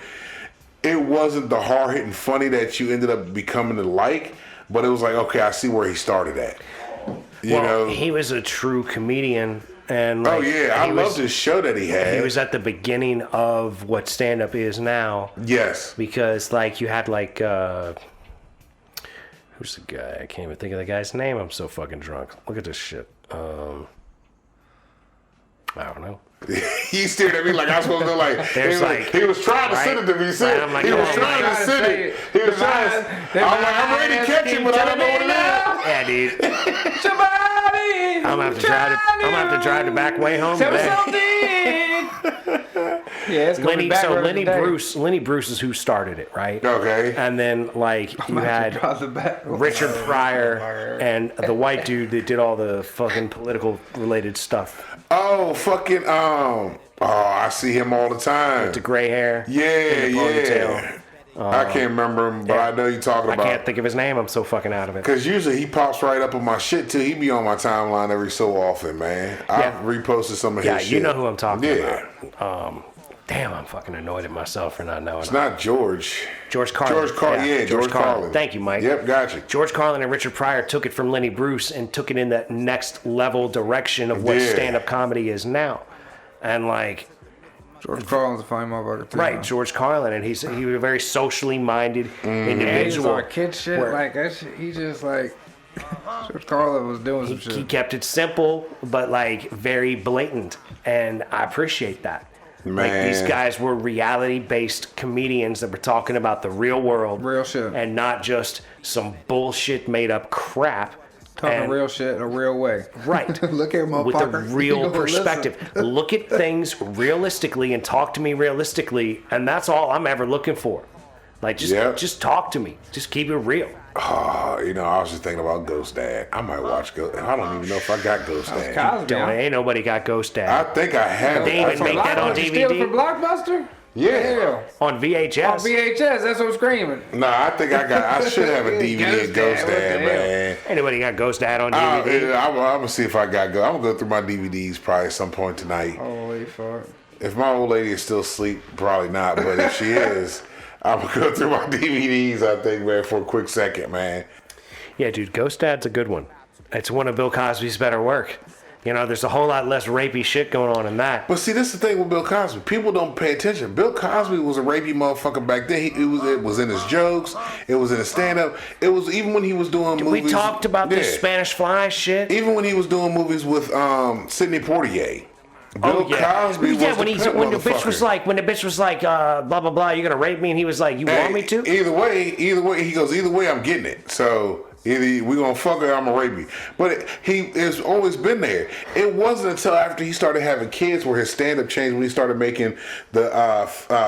Speaker 2: It wasn't the hard hitting funny that you ended up becoming to like, but it was like, okay, I see where he started at. You know,
Speaker 1: he was a true comedian. And like,
Speaker 2: I loved his show that he had.
Speaker 1: He was at the beginning of what stand-up is now.
Speaker 2: Yes.
Speaker 1: Because, like, you had, like, who's the guy? I can't even think of the guy's name. I'm so fucking drunk. Look at this shit. I don't know.
Speaker 2: He stared at me like I was supposed to like. He was trying to send it to me.
Speaker 1: Right, I'm like,
Speaker 2: he was trying to send it. He was trying to. I'm like, I'm ready to catch him, but I don't know what it is.
Speaker 1: Yeah, dude. Somebody. I'm gonna have to drive the back way home today.
Speaker 3: Yeah, it's
Speaker 1: Lenny Bruce is who started it, right?
Speaker 2: Okay.
Speaker 1: And then like you had Richard Pryor and the white dude that did all the fucking political related stuff.
Speaker 2: Oh, fucking I see him all the time.
Speaker 1: With the gray hair.
Speaker 2: Yeah. I can't remember him, but I know you're talking about.
Speaker 1: I can't think of his name. I'm so fucking out of it.
Speaker 2: Because usually he pops right up on my shit too. He be on my timeline every so often, man. I've reposted some of his shit.
Speaker 1: Yeah, you know who I'm talking about. Damn, I'm fucking annoyed at myself for not knowing.
Speaker 2: It's not George.
Speaker 1: George Carlin.
Speaker 2: George Carlin.
Speaker 1: Thank you, Mike.
Speaker 2: Yep, gotcha.
Speaker 1: George Carlin and Richard Pryor took it from Lenny Bruce and took it in that next level direction of what stand-up comedy is now. And like...
Speaker 3: George Carlin's a fine motherfucker too.
Speaker 1: Right, George Carlin, and he was a very socially minded individual.
Speaker 3: Yeah, he's on kid shit like that. He just like George Carlin was doing some shit.
Speaker 1: He kept it simple, but like very blatant, and I appreciate that.
Speaker 2: Man.
Speaker 1: Like these guys were reality-based comedians that were talking about the real world,
Speaker 3: real shit,
Speaker 1: and not just some bullshit made-up crap
Speaker 3: Talking real shit in a real way.
Speaker 1: Right.
Speaker 3: Look here, motherfucker.
Speaker 1: With a real perspective. Look at things realistically and talk to me realistically, and that's all I'm ever looking for. Like, just talk to me. Just keep it real.
Speaker 2: Oh, I was just thinking about Ghost Dad. I might watch Ghost. I don't even know if I got Ghost Dad.
Speaker 1: Ain't nobody got Ghost Dad.
Speaker 2: I think I have.
Speaker 1: They even make that on DVD.
Speaker 3: Steal it from Blockbuster?
Speaker 2: Yeah.
Speaker 1: On VHS.
Speaker 3: On VHS, that's what I'm screaming.
Speaker 2: Nah, I think I should have a DVD of Ghost Dad, man.
Speaker 1: Anybody got Ghost Dad on DVD?
Speaker 2: I'm going to see if I got I'm going to go through my DVDs probably at some point tonight.
Speaker 3: Holy fuck.
Speaker 2: If my old lady is still asleep, probably not. But if she is, I'm going to go through my DVDs, I think, man, for a quick second, man.
Speaker 1: Yeah, dude, Ghost Dad's a good one. It's one of Bill Cosby's better work. There's a whole lot less rapey shit going on in that.
Speaker 2: But see, this is the thing with Bill Cosby. People don't pay attention. Bill Cosby was a rapey motherfucker back then. It was in his jokes. It was in his stand-up. It was even when he was doing movies.
Speaker 1: We talked about this Spanish Fly shit.
Speaker 2: Even when he was doing movies with Sidney Poitier. Bill Cosby was
Speaker 1: when the bitch was like, blah blah blah, you're gonna rape me, and he was like, you want me to?
Speaker 2: Either way, he goes, either way, I'm getting it. So either we gonna fuck her, or I'm gonna rape you. But he has always been there. It wasn't until after he started having kids where his stand-up changed. When he started making the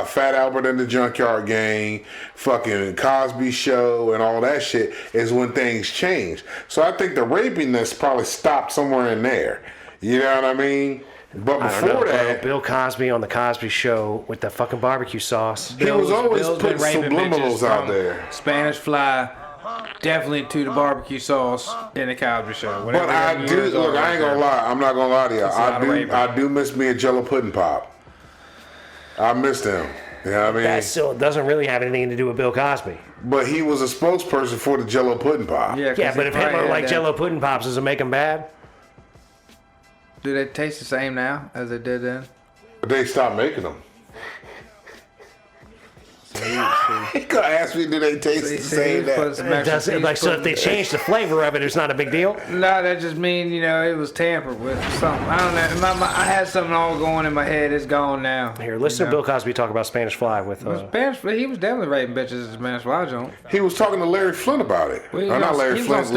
Speaker 2: Fat Albert and the Junkyard Gang, fucking Cosby Show, and all that shit is when things changed. So I think the rapiness probably stopped somewhere in there. You know what I mean? But before that,
Speaker 1: Bill Cosby on the Cosby Show with the fucking barbecue sauce.
Speaker 2: He was always putting subliminals out there.
Speaker 3: Spanish Fly, definitely to the barbecue sauce in the Cosby Show.
Speaker 2: But I do look. I ain't gonna lie. I'm not gonna lie to you. I do miss me a Jello pudding pop. I missed him. You know what I mean?
Speaker 1: That still doesn't really have anything to do with Bill Cosby.
Speaker 2: But he was a spokesperson for the Jello pudding pop.
Speaker 1: Yeah, but if Hitler liked Jello pudding pops, does it make him bad?
Speaker 3: Do they taste the same now as they did then?
Speaker 2: They stopped making them. He could ask me, do they taste the same now?
Speaker 1: So if they change the flavor of it, it's not a big deal?
Speaker 3: No, that just means, it was tampered with or something. I don't know. I had something all going in my head. It's gone now.
Speaker 1: Here, listen to Bill Cosby talk about Spanish Fly with...
Speaker 3: He was definitely raping bitches at Spanish Fly joint.
Speaker 2: He was talking to Larry Flint about it.
Speaker 3: Well, not Larry Flint.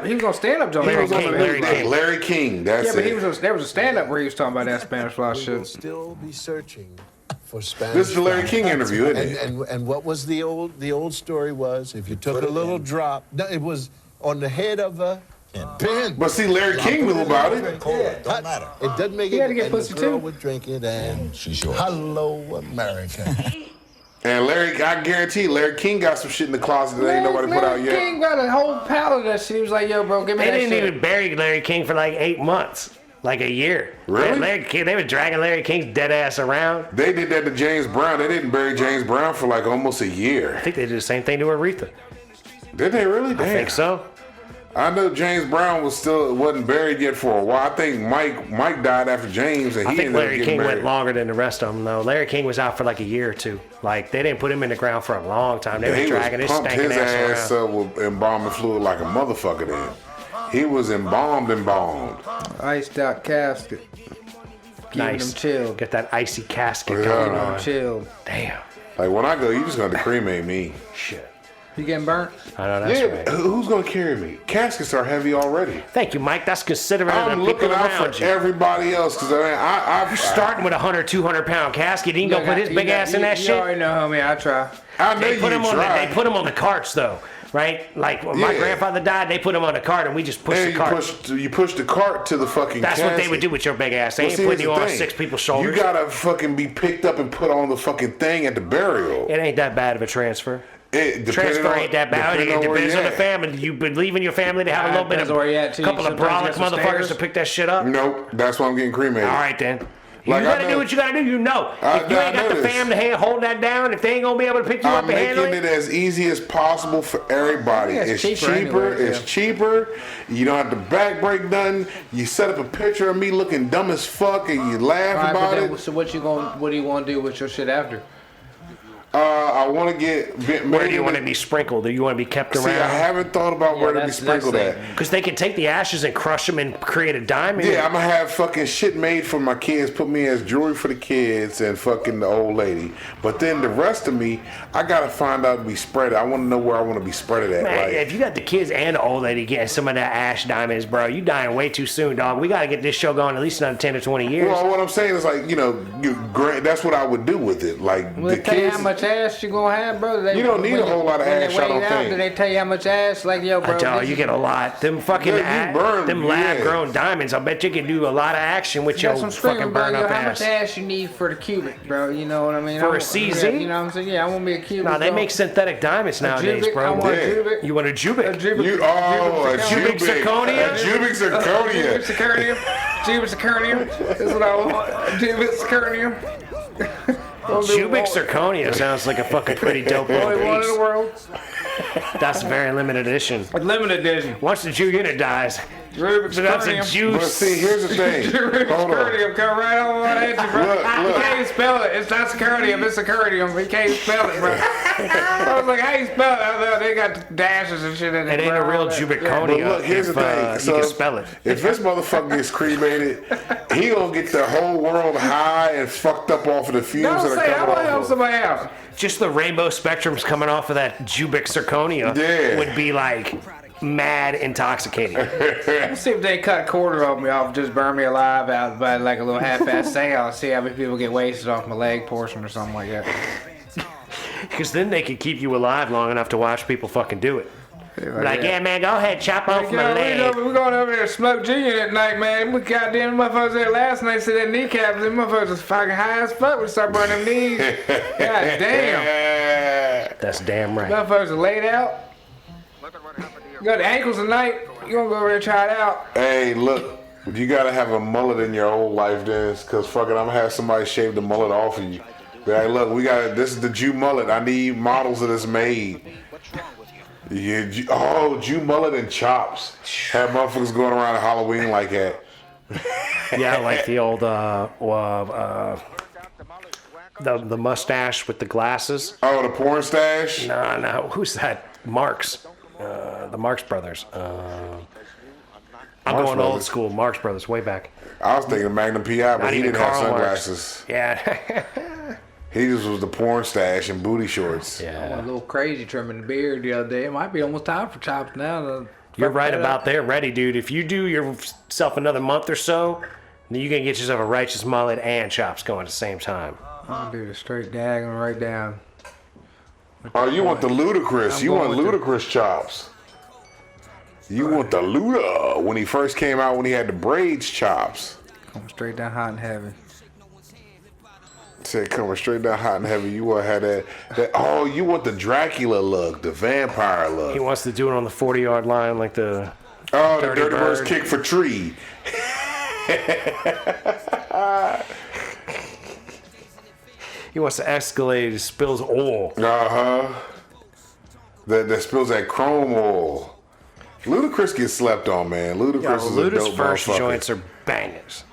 Speaker 3: He was on stand-up joint.
Speaker 2: Larry King, that's it.
Speaker 3: Yeah, but there was a stand-up where he was talking about that Spanish Fly shit.
Speaker 4: We'll still be searching for Spanish.
Speaker 2: This is the Larry King interview, isn't it?
Speaker 4: And what was the old story was, if you took a little drop, no, it was on the head of a pen.
Speaker 2: But see, Larry King knew about it.
Speaker 4: Don't matter. It doesn't make it.
Speaker 3: He had to get pussy too.
Speaker 4: Would drink it, and hello, America.
Speaker 2: And I guarantee Larry King got some shit in the closet that ain't nobody put out yet.
Speaker 3: Larry King got a whole pallet of that shit. He was like, yo, bro, give me that shit.
Speaker 1: They didn't even bury Larry King for like 8 months. Like a year.
Speaker 2: Really?
Speaker 1: They were dragging Larry King's dead ass around.
Speaker 2: They did that to James Brown. They didn't bury James Brown for like almost a year.
Speaker 1: I think they did the same thing to Aretha.
Speaker 2: Did they really? Damn.
Speaker 1: I think so.
Speaker 2: I know James Brown wasn't buried yet for a while. I think Mike died after James, and
Speaker 1: I think Larry King went longer than the rest of them though. Larry King was out for like a year or two. Like they didn't put him in the ground for a long time. They were dragging his stankin' ass
Speaker 2: up with embalming fluid like a motherfucker. Then he was embalmed.
Speaker 3: Iced out casket. Keeping them chilled.
Speaker 1: Get that icy casket going on.
Speaker 3: Chilled.
Speaker 1: Damn.
Speaker 2: Like when I go, you just gonna cremate me.
Speaker 1: Shit.
Speaker 3: You getting burnt?
Speaker 1: I know that's right.
Speaker 2: Who's gonna carry me? Caskets are heavy already.
Speaker 1: Thank you, Mike. That's considerate
Speaker 2: I'm
Speaker 1: of the
Speaker 2: looking
Speaker 1: people
Speaker 2: out
Speaker 1: around
Speaker 2: for
Speaker 1: you.
Speaker 2: everybody else because I'm
Speaker 1: starting with a 100, 200 pound casket. He can go put his big ass in that shit.
Speaker 3: You already know, homie. I try.
Speaker 2: I know
Speaker 1: they put him on the carts though. Right? Like when my grandfather died, they put him on the cart and we just pushed the cart.
Speaker 2: You push the cart to the fucking
Speaker 1: That's
Speaker 2: casket.
Speaker 1: what they would do with your big ass. They ain't putting you on 6 people's shoulders.
Speaker 2: You gotta fucking be picked up and put on the fucking thing at the burial.
Speaker 1: It ain't that bad of a transfer. Transfer ain't that bad. It depends on the family. You believe in your family to have a little bit of a couple of brolic motherfuckers to pick that shit up?
Speaker 2: Nope. That's why I'm getting cremated.
Speaker 1: All right then. You gotta do what you gotta do, If you ain't got the family holding that down, if they ain't gonna be able to pick you up and handle it.
Speaker 2: I'm making it as easy as possible for everybody. It's cheaper. It's cheaper. You don't have to back break nothing. You set up a picture of me looking dumb as fuck and you laugh about it.
Speaker 3: So what do you want to do with your shit after?
Speaker 2: I want to get.
Speaker 1: Where do you want to be sprinkled? Do you want to be kept around?
Speaker 2: See, I haven't thought about where to be sprinkled at.
Speaker 1: Because they can take the ashes and crush them and create a diamond.
Speaker 2: Yeah, I'm gonna have fucking shit made for my kids. Put me as jewelry for the kids and fucking the old lady. But then the rest of me, I gotta find out to be spread. I want to know where I want to be spread at.
Speaker 1: Man,
Speaker 2: like,
Speaker 1: if you got the kids and the old lady getting some of that ash diamonds, bro, you dying way too soon, dog. We gotta get this show going at least another 10 or 20 years.
Speaker 2: Well, what I'm saying is like, that's what I would do with it. Like
Speaker 3: Will
Speaker 2: the
Speaker 3: they tell you
Speaker 2: kids.
Speaker 3: how much ass you gonna have, bro?
Speaker 2: You don't need a whole lot of ash, I don't think.
Speaker 3: Do they tell you how much ass? Like, yo, bro.
Speaker 1: You get a lot. Them fucking them lab-grown diamonds. I bet you can do a lot of action with your fucking burn-up
Speaker 3: How
Speaker 1: ass.
Speaker 3: much ass you need for the cubic, bro? You know what I mean?
Speaker 1: For a CZ?
Speaker 3: Yeah, you know what I'm saying? Yeah, I want me a cubic.
Speaker 1: No, they make synthetic diamonds nowadays,
Speaker 3: cubic,
Speaker 1: bro.
Speaker 3: I want a cubic.
Speaker 1: You want a cubic?
Speaker 2: A cubic
Speaker 1: zirconia?
Speaker 2: A cubic zirconia.
Speaker 3: Cubic zirconia. That's what I want. Cubic zirconia.
Speaker 1: Cubic zirconia sounds like a fucking pretty dope
Speaker 3: Only
Speaker 1: little
Speaker 3: one in the
Speaker 1: piece.
Speaker 3: world.
Speaker 1: That's a very limited edition.
Speaker 3: Limited edition.
Speaker 1: Once the Jew unit dies,
Speaker 3: Rubik's
Speaker 1: that's a
Speaker 3: zirconia.
Speaker 1: Jew.
Speaker 2: But see, here's the thing.
Speaker 3: Rubik's
Speaker 2: Hold on.
Speaker 3: zirconia come right on at you, bro.
Speaker 2: Look.
Speaker 3: You can't spell it. It's not zirconium. It's zirconium. You can't spell it, bro. I was like, how you spell it? I thought they got dashes and shit in it.
Speaker 1: It ain't a real Jubiconia.
Speaker 2: But look, here's
Speaker 1: if,
Speaker 2: the thing.
Speaker 1: You can spell it.
Speaker 2: If this motherfucker gets cremated, he gonna get the whole world high and fucked up off of the fumes
Speaker 3: Don't
Speaker 2: that are
Speaker 3: say I
Speaker 2: coming
Speaker 3: want to help
Speaker 2: off of.
Speaker 3: somebody else.
Speaker 1: Just the rainbow spectrums coming off of that Jubic zirconia would be like mad intoxicating.
Speaker 3: Let's see if they cut a quarter of me off, just burn me alive out by like a little half-assed sale. See how many people get wasted off my leg portion or something like that.
Speaker 1: Because then they could keep you alive long enough to watch people fucking do it. Yeah, man, go ahead, chop off my leg.
Speaker 3: We're going over there to smoke G at night, man. We goddamn motherfuckers there last night said that kneecaps, them motherfuckers was fucking high as fuck. We start burning them knees. God damn.
Speaker 1: That's damn right.
Speaker 3: Motherfuckers are laid out. You got the ankles tonight. You gonna go over there and try it out.
Speaker 2: Hey, look, you gotta have a mullet in your whole life, Dennis, because fucking I'm gonna have somebody shave the mullet off of you. Be like, look, this is the Jew mullet. I need models of this made. Yeah, Jew mullet and chops. Have motherfuckers going around at Halloween like that.
Speaker 1: Yeah, like the old the mustache with the glasses.
Speaker 2: Oh, the porn stash?
Speaker 1: No, who's that? Marx. The Marx Brothers. I'm going old school. Marx Brothers, way back.
Speaker 2: I was thinking Magnum P.I., but
Speaker 1: Not
Speaker 2: he
Speaker 1: even
Speaker 2: didn't have
Speaker 1: Karl
Speaker 2: sunglasses.
Speaker 1: Marx. Yeah.
Speaker 2: He just was the porn stash and booty shorts.
Speaker 3: I went a little crazy trimming the beard the other day. It might be almost time for chops now.
Speaker 1: You're right about there, ready, dude. If you do yourself another month or so, then you can get yourself a righteous mullet and chops going at the same time.
Speaker 3: I'm gonna do the straight diagonal right down.
Speaker 2: Oh, you want the ludicrous. You want ludicrous chops. You want the Luda when he first came out, when he had the braids chops.
Speaker 3: Coming straight down hot and heavy.
Speaker 2: Said coming straight down hot and heavy. You want to have that. Oh, you want the Dracula look, the vampire look.
Speaker 1: He wants to do it on the 40-yard line like the
Speaker 2: Dirty Bird's kick for tree.
Speaker 1: He wants to escalate. He spills oil.
Speaker 2: That spills that chrome oil. Ludacris gets slept on, man. Ludacris is a dope
Speaker 1: first
Speaker 2: motherfucker.
Speaker 1: joints are bangers,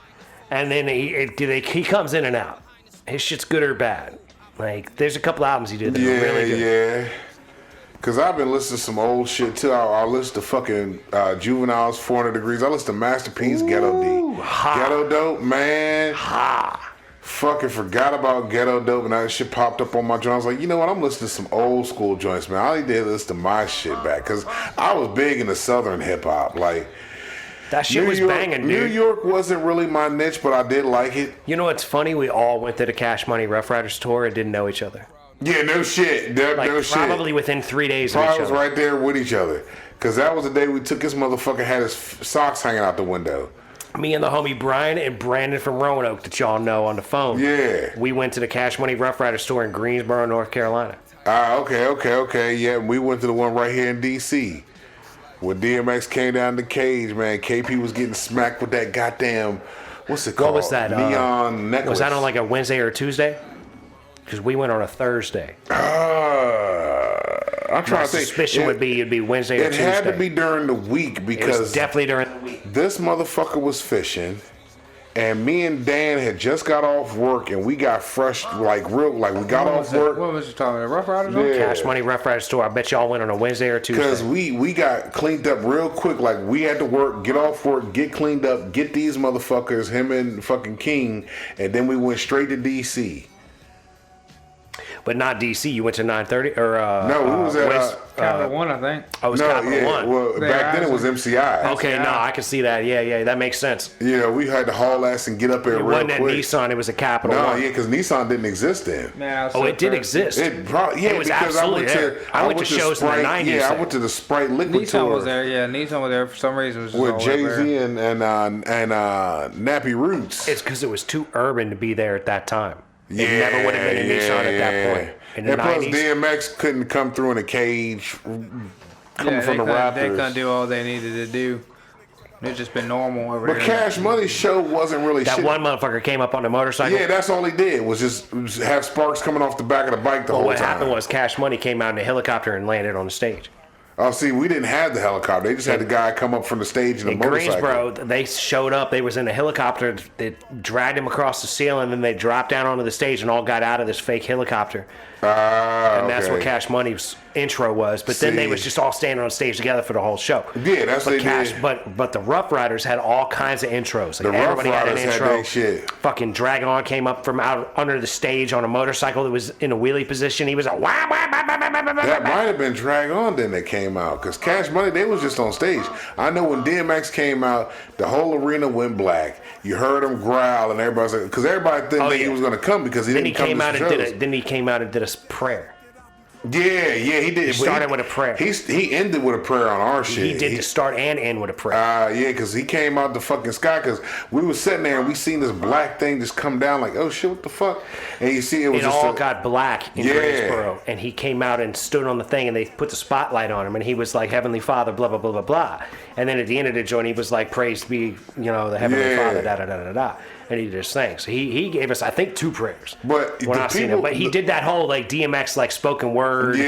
Speaker 1: and then he comes in and out. His shit's good or bad. Like there's a couple albums he did that are really good.
Speaker 2: Yeah. Cause I've been listening to some old shit too. I listen to fucking Juveniles, 400 Degrees. I listen to Masterpiece, Ghetto D. Ghetto Dope, man. Fucking forgot about Ghetto Dope, and that shit popped up on my joint. I was like, you know what? I'm listening to some old school joints, man. I need to listen to my shit back, cause I was big into Southern hip hop. Like
Speaker 1: that shit was banging, dude.
Speaker 2: New York wasn't really my niche, but I did like it.
Speaker 1: You know what's funny? We all went to the Cash Money Rough Riders tour and didn't know each other.
Speaker 2: Yeah, no shit. No shit.
Speaker 1: Probably within 3 days of each
Speaker 2: Probably
Speaker 1: other.
Speaker 2: was right there with each other. Because that was the day we took this motherfucker, had his socks hanging out the window.
Speaker 1: Me and the homie Brian and Brandon from Roanoke that y'all know on the phone.
Speaker 2: Yeah.
Speaker 1: We went to the Cash Money Rough Riders store in Greensboro, North Carolina.
Speaker 2: Okay. Yeah, we went to the one right here in D.C. When DMX came down the cage, man, KP was getting smacked with that goddamn, what's it called?
Speaker 1: What was that?
Speaker 2: Neon necklace.
Speaker 1: Was that on like a Wednesday or a Tuesday? Because we went on a Thursday.
Speaker 2: I'm trying
Speaker 1: My
Speaker 2: to think.
Speaker 1: suspicion would be it'd be Wednesday or Tuesday.
Speaker 2: It had to be during the week
Speaker 1: It
Speaker 2: because
Speaker 1: was definitely during the week.
Speaker 2: this motherfucker was fishing, And me and Dan had just got off work, and we got fresh, we got off work.
Speaker 3: What was you talking about? Rough Riders?
Speaker 2: Yeah.
Speaker 1: Cash Money Rough Riders tour. I bet y'all went on a Wednesday or Tuesday.
Speaker 2: Because we got cleaned up real quick. Like, we had to work, get off work, get cleaned up, get these motherfuckers, him and fucking King, and then we went straight to D.C.
Speaker 1: But not DC. You went to 930 or
Speaker 2: No, we was at
Speaker 3: Capital One, I think.
Speaker 1: Oh, it was
Speaker 2: no,
Speaker 1: Capital
Speaker 2: yeah.
Speaker 1: One.
Speaker 2: Well, back then it was MCI.
Speaker 1: Okay, no, I can see that. Yeah, that makes sense.
Speaker 2: Yeah, we had to haul ass and get up there
Speaker 1: It
Speaker 2: real
Speaker 1: wasn't at
Speaker 2: quick.
Speaker 1: Nissan. It was a Capital
Speaker 2: No,
Speaker 1: One.
Speaker 2: yeah, because Nissan didn't exist then.
Speaker 3: Man,
Speaker 1: Oh, it did exist.
Speaker 2: It probably, yeah,
Speaker 1: It was
Speaker 2: because
Speaker 1: absolutely there. I went to shows in the
Speaker 2: Sprite,
Speaker 1: 90s
Speaker 2: Yeah, I
Speaker 1: there.
Speaker 2: went to the Sprite Liquid
Speaker 3: Nissan
Speaker 2: tour
Speaker 3: was there, yeah. Nissan was there for some reason. It was just
Speaker 2: with
Speaker 3: all
Speaker 2: Jay
Speaker 3: over
Speaker 2: Z
Speaker 3: there.
Speaker 2: and Nappy Roots.
Speaker 1: It's because it was too urban to be there at that time.
Speaker 2: Yeah,
Speaker 1: It never would have been a Nissan at that point. In the
Speaker 2: And plus,
Speaker 1: 90s.
Speaker 2: DMX couldn't come through in a cage coming
Speaker 3: Yeah,
Speaker 2: from the Raptors.
Speaker 3: they couldn't do all they needed to do. It's just been normal over
Speaker 2: But
Speaker 3: here.
Speaker 2: Cash Money's show wasn't really
Speaker 1: That
Speaker 2: shit.
Speaker 1: one motherfucker came up on a motorcycle.
Speaker 2: Yeah, that's all he did was just have sparks coming off the back of the bike the
Speaker 1: Well,
Speaker 2: whole
Speaker 1: what
Speaker 2: time.
Speaker 1: happened was Cash Money came out in a helicopter and landed on the stage.
Speaker 2: Oh, see, we didn't have the helicopter. They just had the guy come up from the stage in a
Speaker 1: In
Speaker 2: motorcycle.
Speaker 1: Greensboro, they showed up. They was in a helicopter. They dragged him across the ceiling, and then they dropped down onto the stage and all got out of this fake helicopter. And that's what Cash Money's intro was. But then they was just all standing on stage together for the whole show.
Speaker 2: Yeah, that's what they
Speaker 1: Cash,
Speaker 2: did.
Speaker 1: But the Rough Riders had all kinds of intros. Like
Speaker 2: The Rough
Speaker 1: everybody had an
Speaker 2: Riders had
Speaker 1: intro.
Speaker 2: that shit.
Speaker 1: Fucking Dragon On came up from out under the stage on a motorcycle that was in a wheelie position. He was a wah, wah, wah, wah, wah, wah, wah,
Speaker 2: That
Speaker 1: wah.
Speaker 2: might have been Drag On then that came out. Because Cash Money, they was just on stage. I know when DMX came out, the whole arena went black. You heard him growl and everybody's like, because everybody thought he was going to come because he
Speaker 1: Then
Speaker 2: didn't
Speaker 1: he
Speaker 2: come
Speaker 1: came
Speaker 2: to
Speaker 1: out
Speaker 2: the
Speaker 1: and
Speaker 2: shows.
Speaker 1: then he came out and did a prayer.
Speaker 2: Yeah, he did.
Speaker 1: He started with a prayer.
Speaker 2: He ended with a prayer on our shit.
Speaker 1: He did the start and end with a prayer.
Speaker 2: Yeah, because he came out the fucking sky. Because we was sitting there and we seen this black thing just come down like, oh shit, what the fuck? And you see it was
Speaker 1: It
Speaker 2: just
Speaker 1: all got black in
Speaker 2: Yeah.
Speaker 1: Greensboro, and he came out and stood on the thing, and they put the spotlight on him, and he was like, Heavenly Father, blah, blah, blah, blah, blah. And then at the end of the joint, he was like, praise be, the Heavenly
Speaker 2: Yeah.
Speaker 1: Father, da, da, da, da, da. And he just sang. So he gave us, I think, 2 prayers.
Speaker 2: But
Speaker 1: when
Speaker 2: the
Speaker 1: I seen
Speaker 2: people-
Speaker 1: him. But he did that whole, like, DMX, like, spoken word,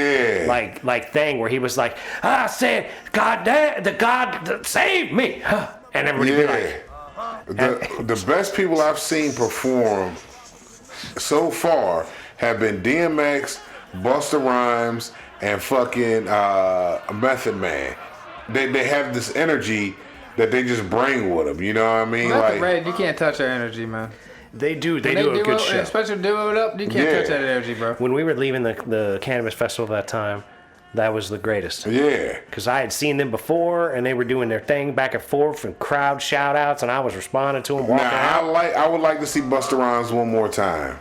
Speaker 1: like thing where he was like, I said, God damn, the God that saved me. Huh. And everybody be like,
Speaker 2: the best people I've seen perform so far have been DMX, Busta Rhymes, and fucking Method Man. They have this energy that they just bring with them. You know what I mean?
Speaker 3: That's Red, you can't touch their energy, man.
Speaker 1: They do a
Speaker 3: When
Speaker 1: good
Speaker 3: it,
Speaker 1: show.
Speaker 3: Especially do it up, you can't touch that energy, bro.
Speaker 1: When we were leaving the Cannabis Festival that time, that was the greatest.
Speaker 2: Yeah.
Speaker 1: Because I had seen them before, and they were doing their thing back and forth, and crowd shout-outs, and I was responding to them, walking out.
Speaker 2: I would like to see Busta Rhymes one more time.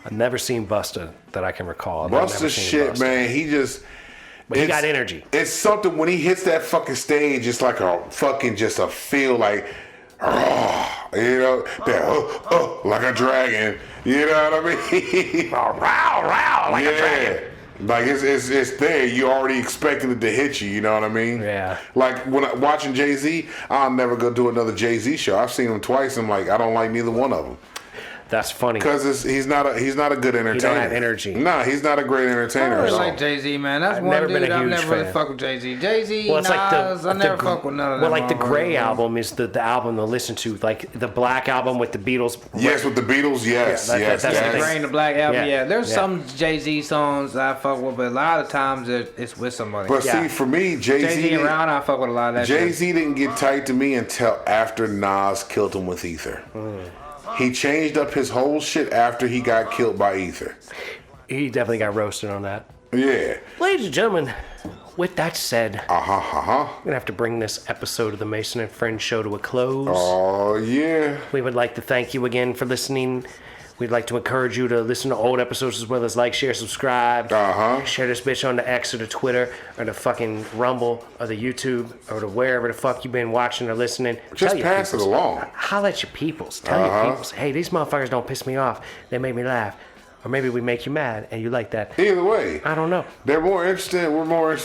Speaker 1: I've never seen Busta that I can recall. I've never
Speaker 2: Busta
Speaker 1: seen
Speaker 2: shit,
Speaker 1: Busta.
Speaker 2: man. He just...
Speaker 1: But he got energy.
Speaker 2: It's something when he hits that fucking stage. It's like a fucking just a feel like, that like a dragon. You know what I mean?
Speaker 1: Like a dragon.
Speaker 2: Like it's there. You already expecting it to hit you. You know what I mean?
Speaker 1: Yeah.
Speaker 2: Like when I'm watching Jay-Z, I'll never go do another Jay-Z show. I've seen him twice. I'm like, I don't like neither one of them.
Speaker 1: That's funny.
Speaker 2: Because he's not a good entertainer.
Speaker 1: He don't have energy.
Speaker 2: Nah, he's not a great entertainer.
Speaker 3: I really
Speaker 2: at all.
Speaker 3: like Jay-Z, man. That's
Speaker 1: I've
Speaker 3: one
Speaker 1: never been
Speaker 3: dude
Speaker 1: a
Speaker 3: I've
Speaker 1: huge
Speaker 3: never really
Speaker 1: fan.
Speaker 3: fuck with Jay-Z. Jay-Z,
Speaker 1: Well, it's
Speaker 3: Nas,
Speaker 1: like
Speaker 3: I never fuck with none of them.
Speaker 1: Well, like the Gray
Speaker 3: motherfuckers.
Speaker 1: album is the album to listen to. Like the Black album with the Beatles.
Speaker 2: Yes, with the Beatles, yes,
Speaker 1: Yeah,
Speaker 2: yes.
Speaker 1: that's the
Speaker 3: The
Speaker 1: thing.
Speaker 3: Gray and the Black album,
Speaker 1: Yeah,
Speaker 3: yeah. There's
Speaker 1: yeah.
Speaker 3: some Jay-Z songs I fuck with, but a lot of times it's with somebody.
Speaker 2: But
Speaker 1: Yeah.
Speaker 2: see, for me,
Speaker 3: Jay-Z around, I fuck with a lot of that shit.
Speaker 2: Jay-Z didn't get tight to me until after Nas killed him with Ether. He changed up his whole shit after he got killed by Ether.
Speaker 1: He definitely got roasted on that.
Speaker 2: Yeah.
Speaker 1: Ladies and gentlemen, with that said,
Speaker 2: I'm
Speaker 1: going to have to bring this episode of the Mason and Friends show to a close.
Speaker 2: Oh, yeah.
Speaker 1: We would like to thank you again for listening. We'd like to encourage you to listen to old episodes as well as like, share, subscribe. Share this bitch on the X or the Twitter or the fucking Rumble or the YouTube or the wherever the fuck you've been watching or listening.
Speaker 2: Just
Speaker 1: Tell your
Speaker 2: pass it
Speaker 1: peoples.
Speaker 2: along.
Speaker 1: Holla at your peoples. Tell your peoples, hey, these motherfuckers don't piss me off. They make me laugh. Or maybe we make you mad and you like that.
Speaker 2: Either way.
Speaker 1: I don't know.
Speaker 2: We're more interested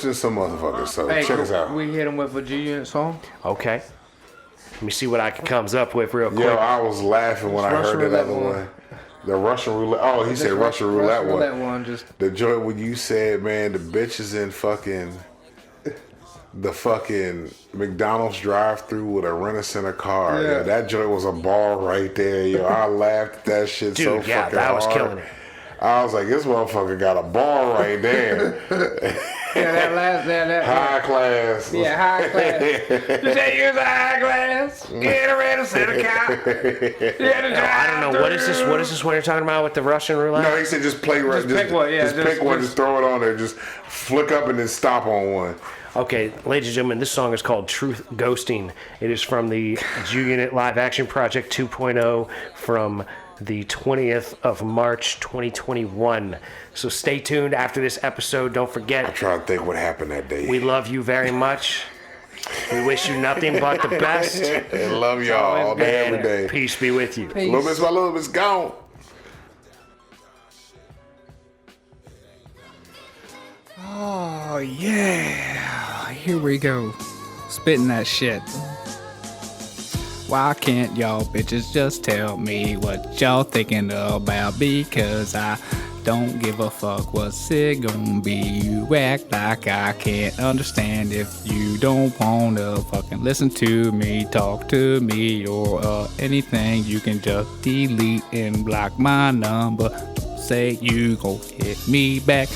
Speaker 2: in some motherfuckers. So
Speaker 3: Hey,
Speaker 2: check us out.
Speaker 3: we hit him with a G-Unit song.
Speaker 1: Okay. Let me see what I can comes up with real quick.
Speaker 2: Yo, I was laughing when I
Speaker 3: Russian
Speaker 2: heard that
Speaker 3: roulette
Speaker 2: other one. The Russian roulette. Oh, he said Russian roulette one.
Speaker 3: one just
Speaker 2: The joint when you said, man, the bitches in fucking the fucking McDonald's drive-thru with a Rent-A-Center car.
Speaker 3: Yeah.
Speaker 2: Yeah, that joint was a ball right there, yo. I laughed at that shit
Speaker 1: Dude,
Speaker 2: so
Speaker 1: yeah,
Speaker 2: fucking
Speaker 1: that
Speaker 2: hard.
Speaker 1: was killing it.
Speaker 2: I was like, this motherfucker got a ball right there.
Speaker 3: Yeah, that
Speaker 2: High class.
Speaker 3: Yeah, high class. You say use a high class? Get a Rent-A-Center car.
Speaker 1: I don't know, what is this one you're talking about with the Russian roulette?
Speaker 2: No, he said just play right.
Speaker 3: Just pick one, yeah,
Speaker 2: Just pick one, just throw it on there. Just flick up and then stop on one.
Speaker 1: Okay, ladies and gentlemen, this song is called Truth Ghosting. It is from the G-Unit Live Action Project 2.0 from the 20th of March 2021. So stay tuned after this episode. Don't
Speaker 2: I'm
Speaker 1: forget,
Speaker 2: trying to think what happened that day.
Speaker 1: we love you very much. We wish you nothing but the best.
Speaker 2: I love y'all all day, every day.
Speaker 1: Peace be with you.
Speaker 2: Little bit's by little bit's gone.
Speaker 3: Oh, yeah. Here we go. Spitting that shit. Why can't y'all bitches just tell me what y'all thinking about? Because I don't give a fuck what's it gonna be. You act like I can't understand if you don't wanna fucking listen to me, talk to me, or anything. You can just delete and block my number. Say you gon' hit me back.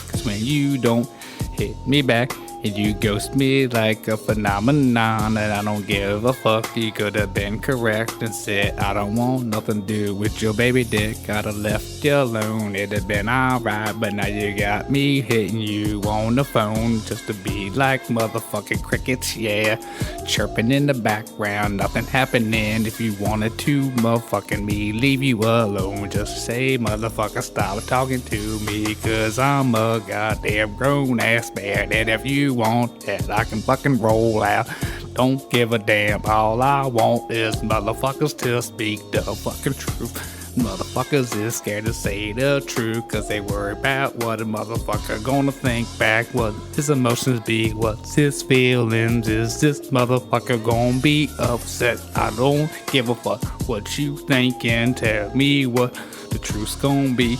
Speaker 3: Cause when you don't hit me back, and you ghost me like a phenomenon, and I don't give a fuck. You could have been correct and said, I don't want nothing to do with your baby dick. I'd have left you alone, it'd have been alright. But now you got me hitting you on the phone just to be like motherfucking crickets, yeah. Chirping in the background, nothing happening. If you wanted to motherfucking me, leave you alone. Just say, motherfucker, stop talking to me, cause I'm a goddamn grown ass man. And if you want that, I can fucking roll out. Don't give a damn. All I want is motherfuckers to speak the fucking truth. Motherfuckers is scared to say the truth, cause they worry about what a motherfucker gonna think back. What his emotions be, what's his feelings. Is this motherfucker gonna be upset? I don't give a fuck what you thinking. Tell me what the truth's gonna be.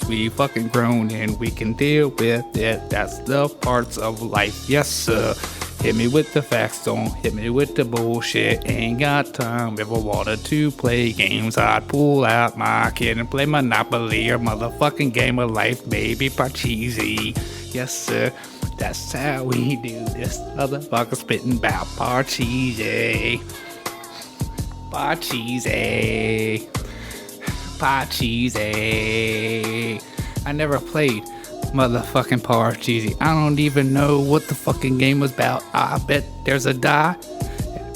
Speaker 3: We fucking grown and we can deal with it. That's the parts of life, yes sir. Hit me with the facts, don't hit me with the bullshit. Ain't got time, if I wanted to play games, I'd pull out my kid and play Monopoly or motherfucking Game of Life, baby Parcheesi. Yes sir, that's how we do this. Motherfucker spitting bout Parcheesi. Parcheesi. Parcheesi. I never played motherfucking Parcheesi. I don't even know what the fucking game was about. I bet there's a die.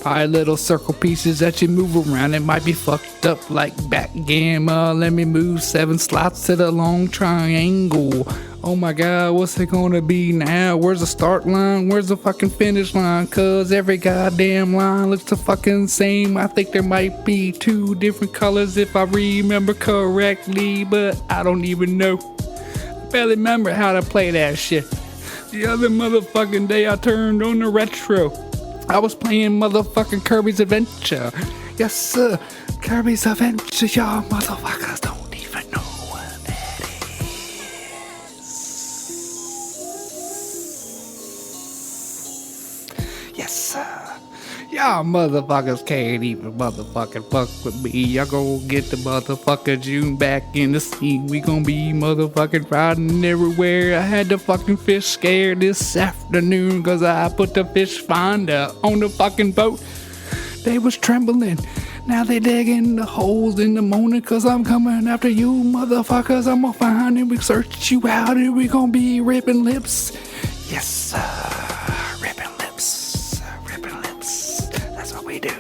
Speaker 3: Probably little circle pieces that you move around. It might be fucked up like backgammon. Let me move 7 slots to the long triangle. Oh my god, what's it gonna be now? Where's the start line? Where's the fucking finish line? Cause every goddamn line looks the fucking same. I think there might be 2 different colors if I remember correctly, but I don't even know. I barely remember how to play that shit. The other motherfucking day I turned on the retro. I was playing motherfucking Kirby's Adventure. Yes sir, Kirby's Adventure, y'all motherfuckers don't even know what that is. Yes sir. Y'all motherfuckers can't even motherfucking fuck with me. Y'all gon' get the motherfucker June back in the scene. We gon' be motherfucking riding everywhere. I had the fucking fish scared this afternoon cause I put the fish finder on the fucking boat. They was trembling. Now they digging the holes in the morning cause I'm coming after you motherfuckers. I'm gonna find and we search you out and we gon' be ripping lips. Yes sir. Ripping lips. Ripping lips. That's what we do.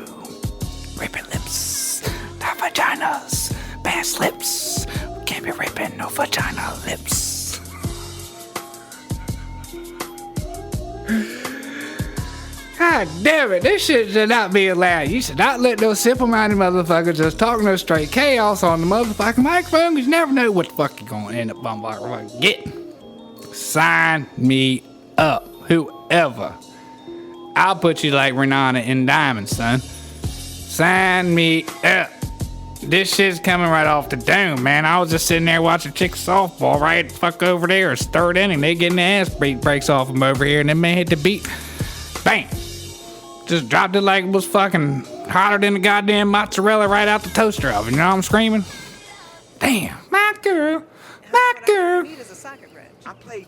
Speaker 3: Ripping lips. Not vaginas. Bass lips. We can't be ripping no vagina lips. God damn it, this shit should not be allowed. You should not let those simple-minded motherfuckers just talk no straight chaos on the motherfucking microphone, because you never know what the fuck you're gonna end up on getting. Sign me up, whoever. I'll put you like Renata in Diamond, son. Sign me up. This shit's coming right off the dome, man. I was just sitting there watching chicks softball right the fuck over there, or third inning. They getting the ass breaks off them over here, and then man hit the beat. Bam. Just dropped it like it was fucking hotter than the goddamn mozzarella right out the toaster oven. You know what I'm screaming? Damn, my girl, my girl.
Speaker 5: I played